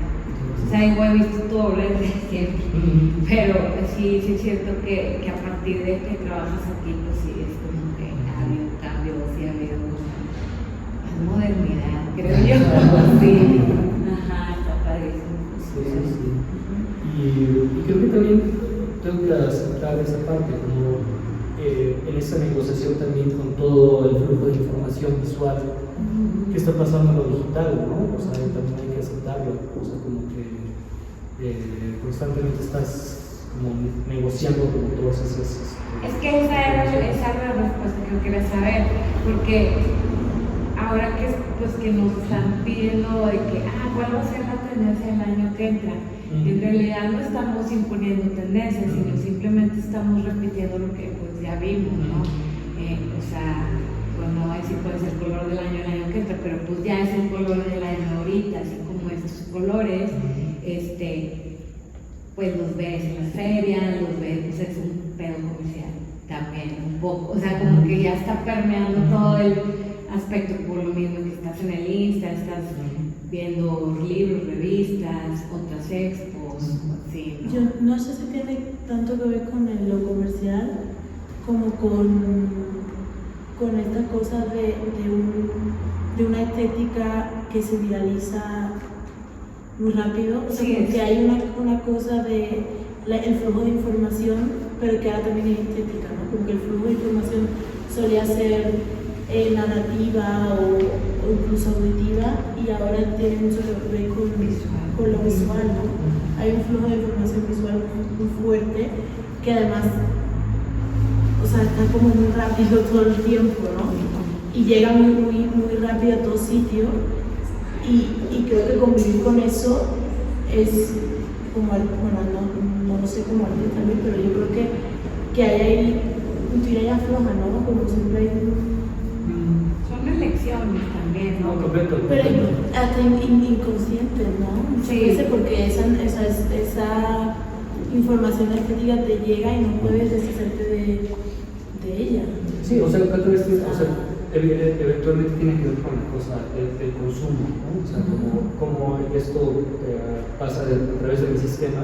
O sea, igual he visto tu obra desde siempre, pero sí es cierto que a partir de que trabajas aquí, pues sí, es como que ha habido cambios, sí ha habido más modernidad, creo yo. Sí, ajá, está padrísimo. Sí. Y creo que también tengo que aceptar esa parte, como en esa negociación también con todo el flujo de información visual que está pasando en lo digital, ¿no? O sea, también hay que aceptarlo, o sea, como que constantemente estás como negociando con todas esas... Es que esa era la respuesta que yo quería saber, porque ahora que, pues, que nos están pidiendo de que, ¿cuál va a ser la tendencia del año que entra? En realidad no estamos imponiendo tendencias, sino simplemente estamos repitiendo lo que pues ya vimos, ¿no? O sea, pues no decir cuál es el color del año que entra, pero pues ya es el color del año ahorita, así como estos colores, pues los ves en las ferias, los ves, pues es un pedo comercial también, un poco, o sea, como que ya está permeando todo el aspecto, por lo mismo que estás en el Insta, estás viendo libros, revistas, otras expos, así, ¿no? Yo no sé si tiene tanto que ver con lo comercial como con esta cosa de una estética que se viraliza muy rápido, o sea, Sí, porque hay una cosa de el flujo de información, pero que ahora también es estética, ¿no? Como que el flujo de información solía ser narrativa o incluso auditiva, y ahora tiene mucho que ver con lo visual, ¿no? Hay un flujo de información visual muy fuerte que además, o sea, está como muy rápido todo el tiempo, ¿no? Y llega muy rápido a todo sitio, y creo que convivir con eso es como, no sé cómo artista también, pero yo creo que hay ahí un tira y afloja, ¿no? Como siempre hay Son elecciones también, ¿no? No, correcto. pero hasta inconsciente, ¿no? Muchas Sí. veces porque esa información estética te llega y no puedes deshacerte de ella. Sí, o sea, eventualmente tiene que ver con la cosa del consumo, ¿no? O sea, como esto pasa a través del sistema,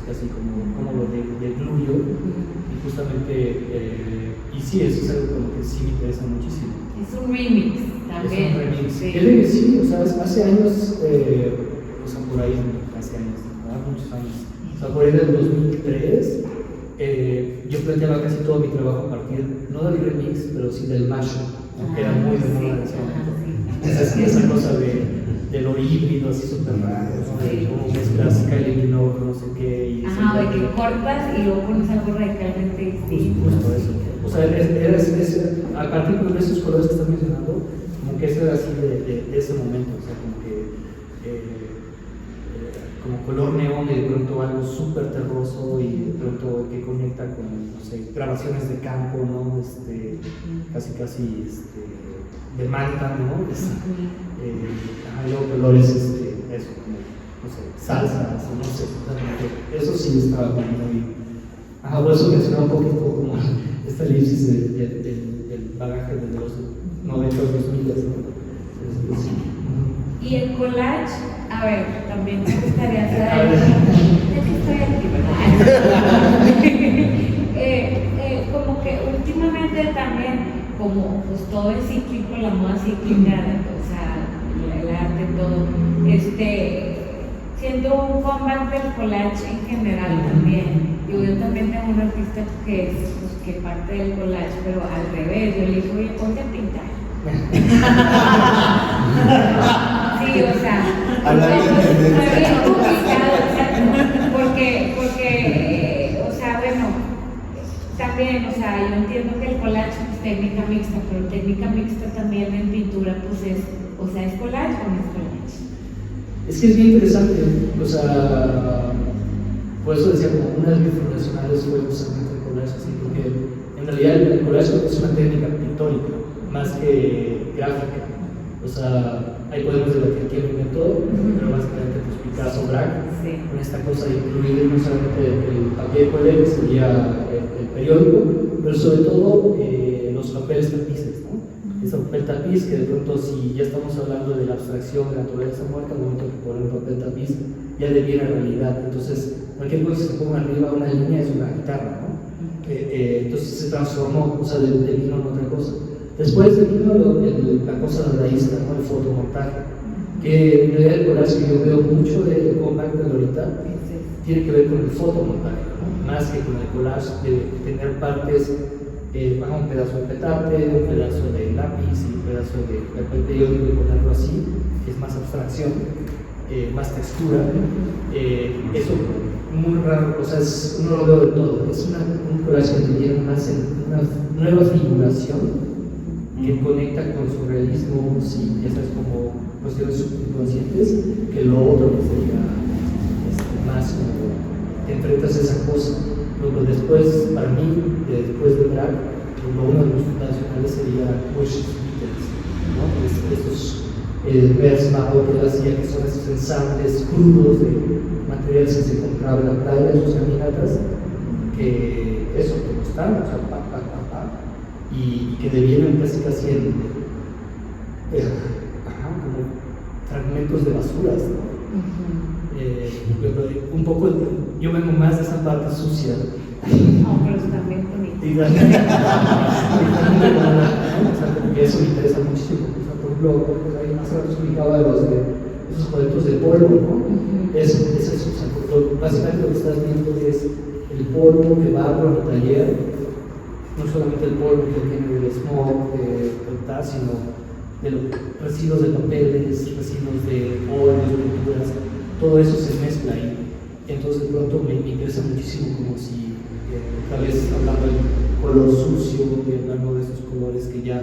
casi como lo de Glulio, y justamente, y sí, eso es algo como que sí me interesa muchísimo. Es un remix también. Es un remix. Sí. Sí, o sea, hace años, o sea, por ahí, hace años, muchos años, o sea, por ahí del 2003, yo planteaba casi todo mi trabajo a partir, no del remix, pero sí del mashup, ¿no? Que era muy de moda en ese momento. Esa cosa de lo híbrido, así súper raro, ¿no? De cómo mezclas Kylie Minogue con no sé qué. Y Ajá, de que cortas y luego pones algo radicalmente distinto. Justo eso. O sea, a partir de esos colores que estás mencionando, como que eso era así de ese momento, o sea, como que como color neón, y de pronto algo súper terroso, y de pronto que conecta con, no sé, grabaciones de campo, ¿no? Casi de manta, ¿no? Hay luego colores, eso, como, no sé, salsas, o no sé, eso sí estaba como muy... por eso mencionaba un poquito como esta elipsis del bagaje de los 90, 2000, ¿no? Y el collage, a ver, también me gustaría saber, ya que estoy aquí, ¿verdad? Como que últimamente también, como pues todo es cíclico, la moda cíclica, o sea, el arte, todo, siendo un comeback del collage en general también. Yo también tengo un artista que es pues, que parte del collage, pero al revés, yo le digo, oye, ponte a pintar. Sí, o sea, es bien complicado, porque, o sea, bueno, también, o sea, yo entiendo que el collage es técnica mixta, pero técnica mixta también en pintura, pues es, o sea, ¿es collage o no es collage? Es que es bien interesante, o sea, por eso decía, como una de mis fundacionales fue justamente el collage, así realidad el collage es una técnica pictórica, más que gráfica. O sea, ahí podemos debatir quién inventó, pero básicamente pues Picasso, Braque, con esta cosa de incluir no solamente el papel colé, que sería el periódico, pero sobre todo los papeles tapices, ¿no? Ese papel tapiz que de pronto, si ya estamos hablando de la abstracción de la naturaleza muerta, al momento que poner un papel tapiz ya deviene realidad. Entonces, cualquier cosa que se ponga arriba una línea es una guitarra, ¿no? Entonces se transformó, o sea, vino en otra cosa. Después vino la cosa dadaísta, ¿no? El fotomontaje, que en realidad el collage que yo veo mucho de Compact de ahorita tiene que ver con el fotomontaje, ¿no? Más que con el collage de tener partes, un pedazo de petate, un pedazo de lápiz y un pedazo de papel periódico y ponerlo así, que es más abstracción, más textura. Eso muy raro, o sea, no lo veo de todo. Es un collage que tiene más en una nueva figuración que conecta con surrealismo, y esas como cuestiones subconscientes, que lo otro que sería más como te enfrentas a esa cosa. Luego después, para mí, después de Braque, uno de los fundacionales sería Bush Beatles, ¿no? Estos vers Mago que él hacía, que son esos ensambles crudos de materiales que se compraban en la playa, sus caminatas, que eso te gustaban, o sea, y que devienen casi en como fragmentos de basuras, ¿no? Un poco, yo vengo más de esa parte sucia. No, pero están bien bonitos. Y eso me interesa muchísimo. O sea, por ejemplo, ahí más rato explicaba de esos cuadritos de polvo, ¿no? Es eso, o sea, básicamente lo que estás viendo es el polvo que va por el taller, no solamente el polvo que viene del smog, sino de los residuos de papeles, residuos de óleos, pinturas, todo eso se mezcla ahí. Entonces de pronto me interesa muchísimo, como si otra vez hablando del color sucio, hablando de esos colores que ya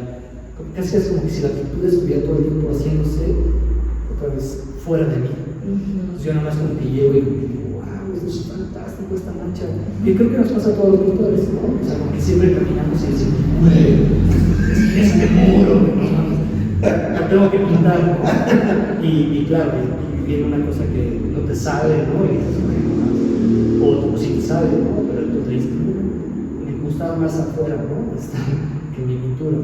casi es como que si la pintura estuviera todo el tiempo haciéndose otra vez fuera de mí. Entonces yo nada más como que llego y digo, wow, esto es fantástico, esta mancha. Y creo que nos pasa a todos los pintores, ¿no? O sea, como que siempre caminamos y decimos, güey, este muro, ¿no? Lo tengo que pintar, ¿no? Y claro, y viene una cosa que no te sale, ¿no? Y dices, bueno, o sí te sale, ¿no? Pero tú te dices, me gustaba más afuera, ¿no? Que mi pintura.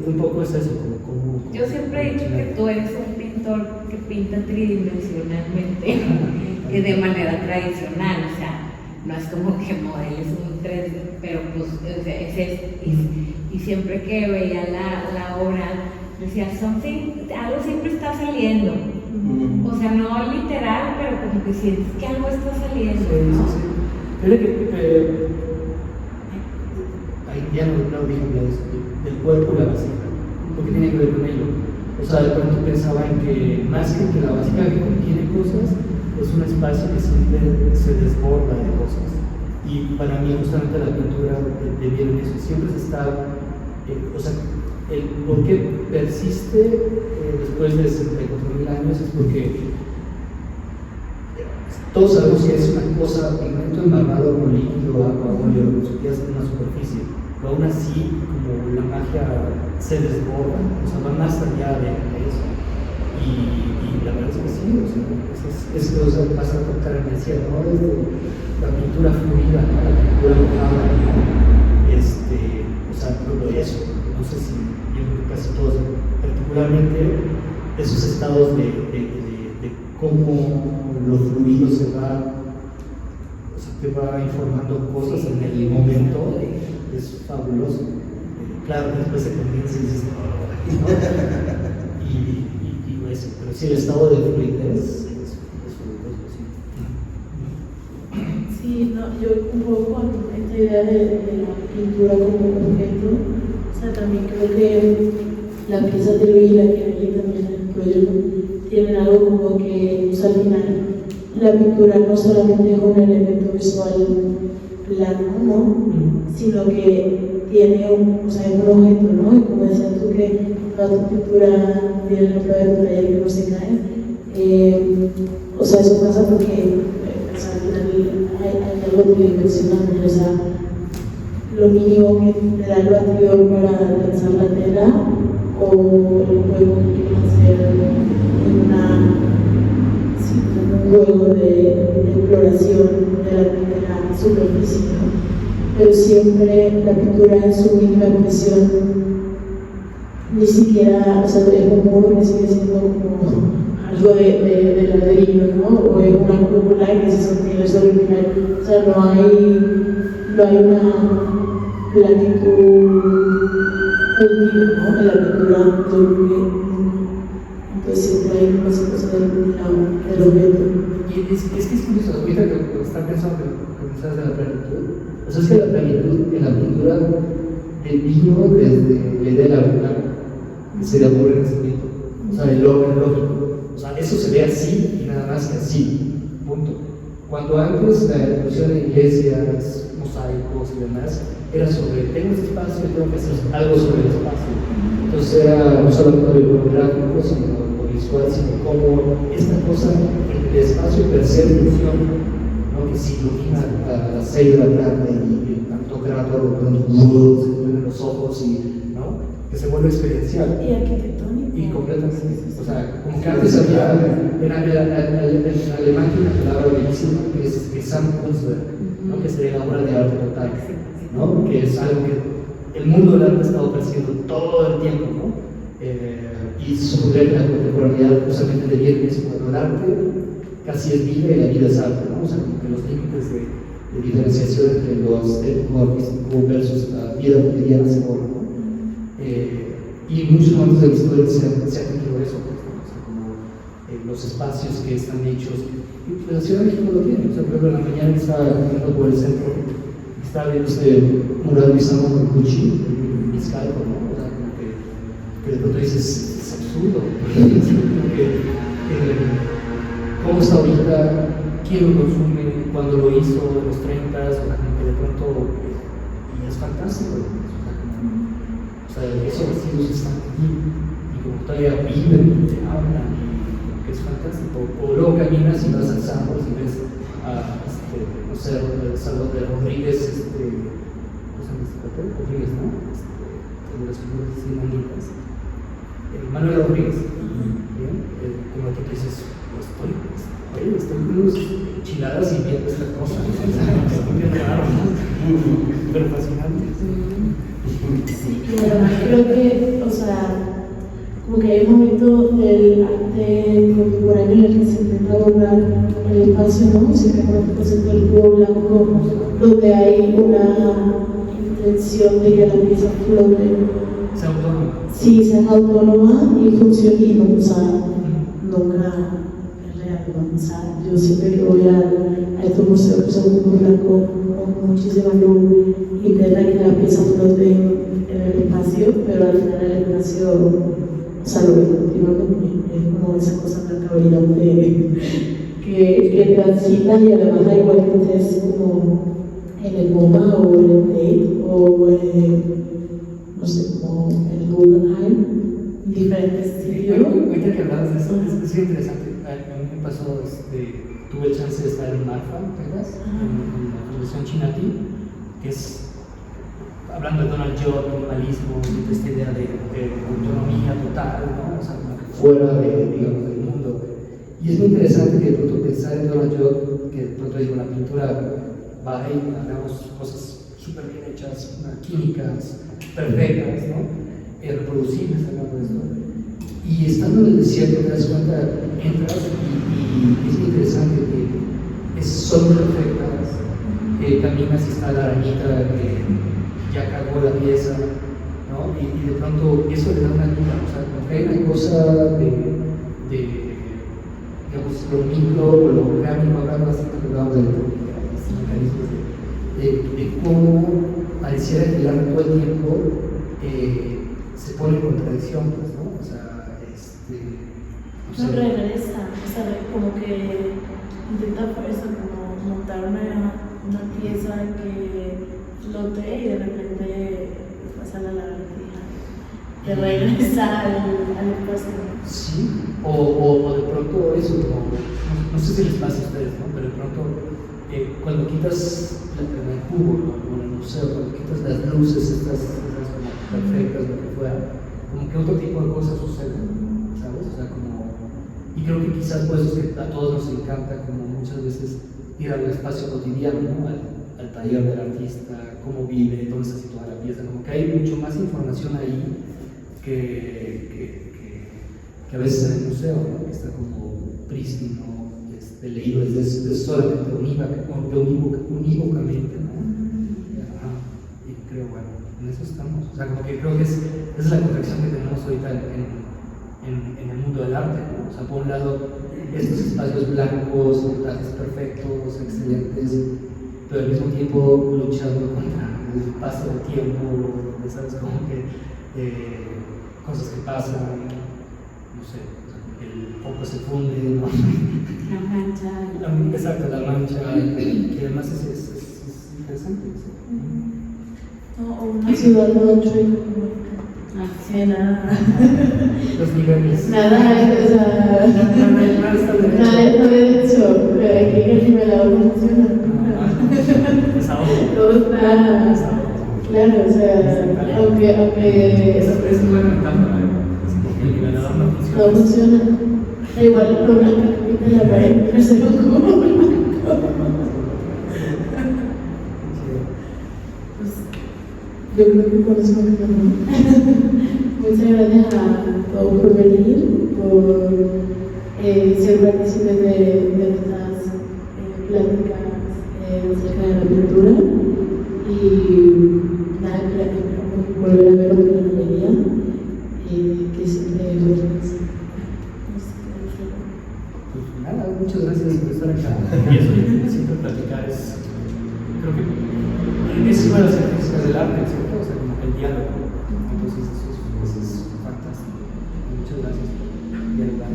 Un poco es eso, como yo siempre he dicho que tú eres un pintor que pinta tridimensionalmente, que de manera tradicional, o sea, no es como que modeles un 3D, pero pues es y siempre que veía la obra, decía, algo siempre está saliendo, o sea, no literal, pero como que sientes que algo está saliendo, ¿no? Sí. Creo que ya no dije del cuerpo y la vasija, porque tiene que ver con ello. O sea, de pronto pensaba en que más que la vasija que contiene cosas, es un espacio que siempre se desborda de cosas. Y para mí justamente la pintura deviene eso, siempre se está, o sea, el por qué persiste después de 64.000 años es porque todos sabemos que es una cosa, pigmento embarrado con líquido, agua, óleo, lo que quieras en una superficie, pero aún así, como la magia se desborda, o sea, va más allá de eso. Y la verdad es que sí, o sea, pasa a tocar en el cielo, ¿no? Desde la pintura fluida, ¿no? La pintura mojada, ¿no? O sea, todo eso, no sé si yo creo que casi todos, particularmente esos estados de cómo lo fluido se va, o sea, te va informando cosas en el momento, es fabuloso. Claro, después se convence y dices, no, y eso, pero sí, el estado de fluidez es fabuloso, sí. Sí, no, yo un poco con esta idea de la pintura como objeto, o sea, también creo que las piezas de Luis, la que aquí también en el proyecto, tienen algo como que, o sea, al final, la pintura no solamente es un elemento visual plano, ¿no? Sino que tiene o sea, es un objeto, ¿no? Y como decías tú que toda tu pintura tiene la prueba de tu taller que no se cae, o sea, eso pasa porque o sea, al final hay algo tridimensional, o sea, lo mínimo que te da el batidor para lanzar la tela o el juego que quieres hacer en un juego de exploración de la superficie, ¿no? Pero siempre la pintura en su mínima expresión, ni siquiera, o sea, es un muro que sigue siendo como algo de ladrillo, ¿no? O es una cúpula que se sostiene sobre el final. O sea, no hay una planitud útil, ¿no? En la pintura, entonces siempre hay una cosa del objeto. Y es que es curioso, ahorita que está pensando que pensabas de la planitud, o sea, es que la planitud en la pintura vino desde la idea de la ventana, que se le ocurre en ese momento, o sea, el orden lógico. O sea, eso se ve así y nada más que así, punto. Cuando antes la evolución de iglesias, mosaicos y demás, era sobre, tengo este espacio y tengo que hacer algo sobre el espacio. Entonces era no solamente lo iconográfico, sino lo visual, sino cómo esta cosa, el espacio per se funciona, ¿no? Que si ilumina a las 6 de la tarde y tanto grato, de pronto se ponen los ojos y, ¿no? Que se vuelve experiencial. Y arquitectónico. Y completamente, o sea, como que antes había, en alemán tiene una palabra bellísima que es Gesamtkunstwerk, ¿no? Que sería la obra de arte total, ¿no? Que es algo que el mundo del arte ha estado persiguiendo todo el tiempo, ¿no? Y suponer que la contemporaneidad justamente de viernes cuando el arte casi es vida y la vida es arte, ¿no? O sea, como que los límites de diferenciación entre los ético artístico versus la vida cotidiana se borran, ¿no? Y muchos momentos de la historia se ha tenido eso, pues, ¿no? O sea, como los espacios que están hechos. Y la Ciudad de México lo tiene. O sea, por ejemplo, en la mañana estaba caminando por el centro, estaba viendo este mural de Isamu Kikuchi, en Vizcaico, ¿no? O sea, como que de pronto dices, es absurdo. ¿Cómo está ahorita? ¿Quién lo consume? ¿Cuándo lo hizo? ¿En los 30s? O sea, como que de pronto. Y es fantástico. O sea, esos vestidos están aquí y como todavía viven y te hablan, que es fantástico. O luego caminas y vas al Sambors y ves a, no sé, Salvador Rodríguez, ¿cómo se llama este papel? Rodríguez, ¿no? De las figuras así manitas. Manuel Rodríguez. ¿Bien? Como que dices, estoy con unos enchiladas y viendo esta cosa. Estoy bien raro, ¿no? Pero fascinante. Sí, y además creo que, o sea, como que hay un momento del arte contemporáneo en el que se intenta abordar el espacio, ¿no? Siempre con el concepto del cubo blanco, donde hay una intención de que la pieza flote. Sea autónoma. Sí, sea autónoma y funcione, o sea, nunca es real, ¿no? O sea, yo siempre que voy a estos museos que son cubo blanco con muchísima luz, intenta que la pieza flote en el espacio, pero al final el espacio, o sea, lo que continúa es como esa cosa tan brillante que transita y además da igual que estés como en el MoMA o en el Tate o no sé, como en el Guggenheim, diferentes sitios. Ahorita que hablabas de eso, es interesante. A mí me pasó, tuve el chance de estar en Marfa, ¿verdad? En la Fundación Chinati, que es hablando de Donald Judd, minimalismo, esta idea de autonomía total, ¿no? O sea, como que fuera digamos, del mundo. Y es muy interesante que de pronto pensar en Donald Judd, que de pronto digo, la pintura va ahí, hagamos cosas súper bien hechas, químicas perfectas, ¿no? Reproducibles, hablando de esto. Y estando en el desierto, te das cuenta, entras y es muy interesante que son perfectas. Caminas y está la arañita que ya cagó la pieza, ¿no? Y de pronto eso le da una vida, o sea, como que hay una cosa de digamos, lo micro o lo orgánico, hablando así que hablamos de mecanismos de cómo pareciera que el arte todo el tiempo se pone en contradicción, pues, ¿no? O sea, no regresa, o sea, como que intenta por eso como montar una pieza que flote y de repente pasa la lagartija, te regresa al espacio. Sí, o de pronto eso, como, no sé si les pasa a ustedes, ¿no? Pero de pronto cuando quitas el cubo, ¿no? Como en el museo, cuando quitas las luces, estas como perfectas, lo que fuera, como que otro tipo de cosas suceden, ¿sabes? O sea, como, y creo que quizás por eso es que a todos nos encanta como muchas veces ir al espacio cotidiano, ¿no? Al taller del artista, cómo vive, dónde está situada la pieza, como que hay mucho más información ahí que a veces en el museo, ¿no? Que está como prístino, leído desde solamente unívocamente, ¿no? Ajá. Y creo, bueno, en eso estamos. O sea, como que creo que esa es la corrección que tenemos ahorita en el mundo del arte, ¿no? O sea, por un lado, estos espacios blancos, montajes perfectos, excelentes, pero al mismo tiempo luchando contra el paso del tiempo, ¿sabes? Como que cosas que pasan, no sé, el foco se funde, ¿no? La mancha. Exacto, la mancha, que además es interesante. ¿Sí? O una ciudad noche, nada. Los niveles. Nada, o sea, nada de hecho, pero aquí el nivelado no funciona. Todo está, claro, o sea, aunque es buena etapa, el nivelador no no funciona. Da igual el problema que quita la pared, pero se lo como. Yo creo que por eso muchas gracias a todos por venir, por ser partícipes de estas pláticas acerca de la pintura y nada, que esperamos volver a ver otra galería que siempre es buena. Nada, muchas gracias por estar acá. Y eso que siempre platicar es, creo que es una de las características del arte, ¿cierto? O sea, como el diálogo. Entonces, eso es fantástico. Muchas gracias por dialogar.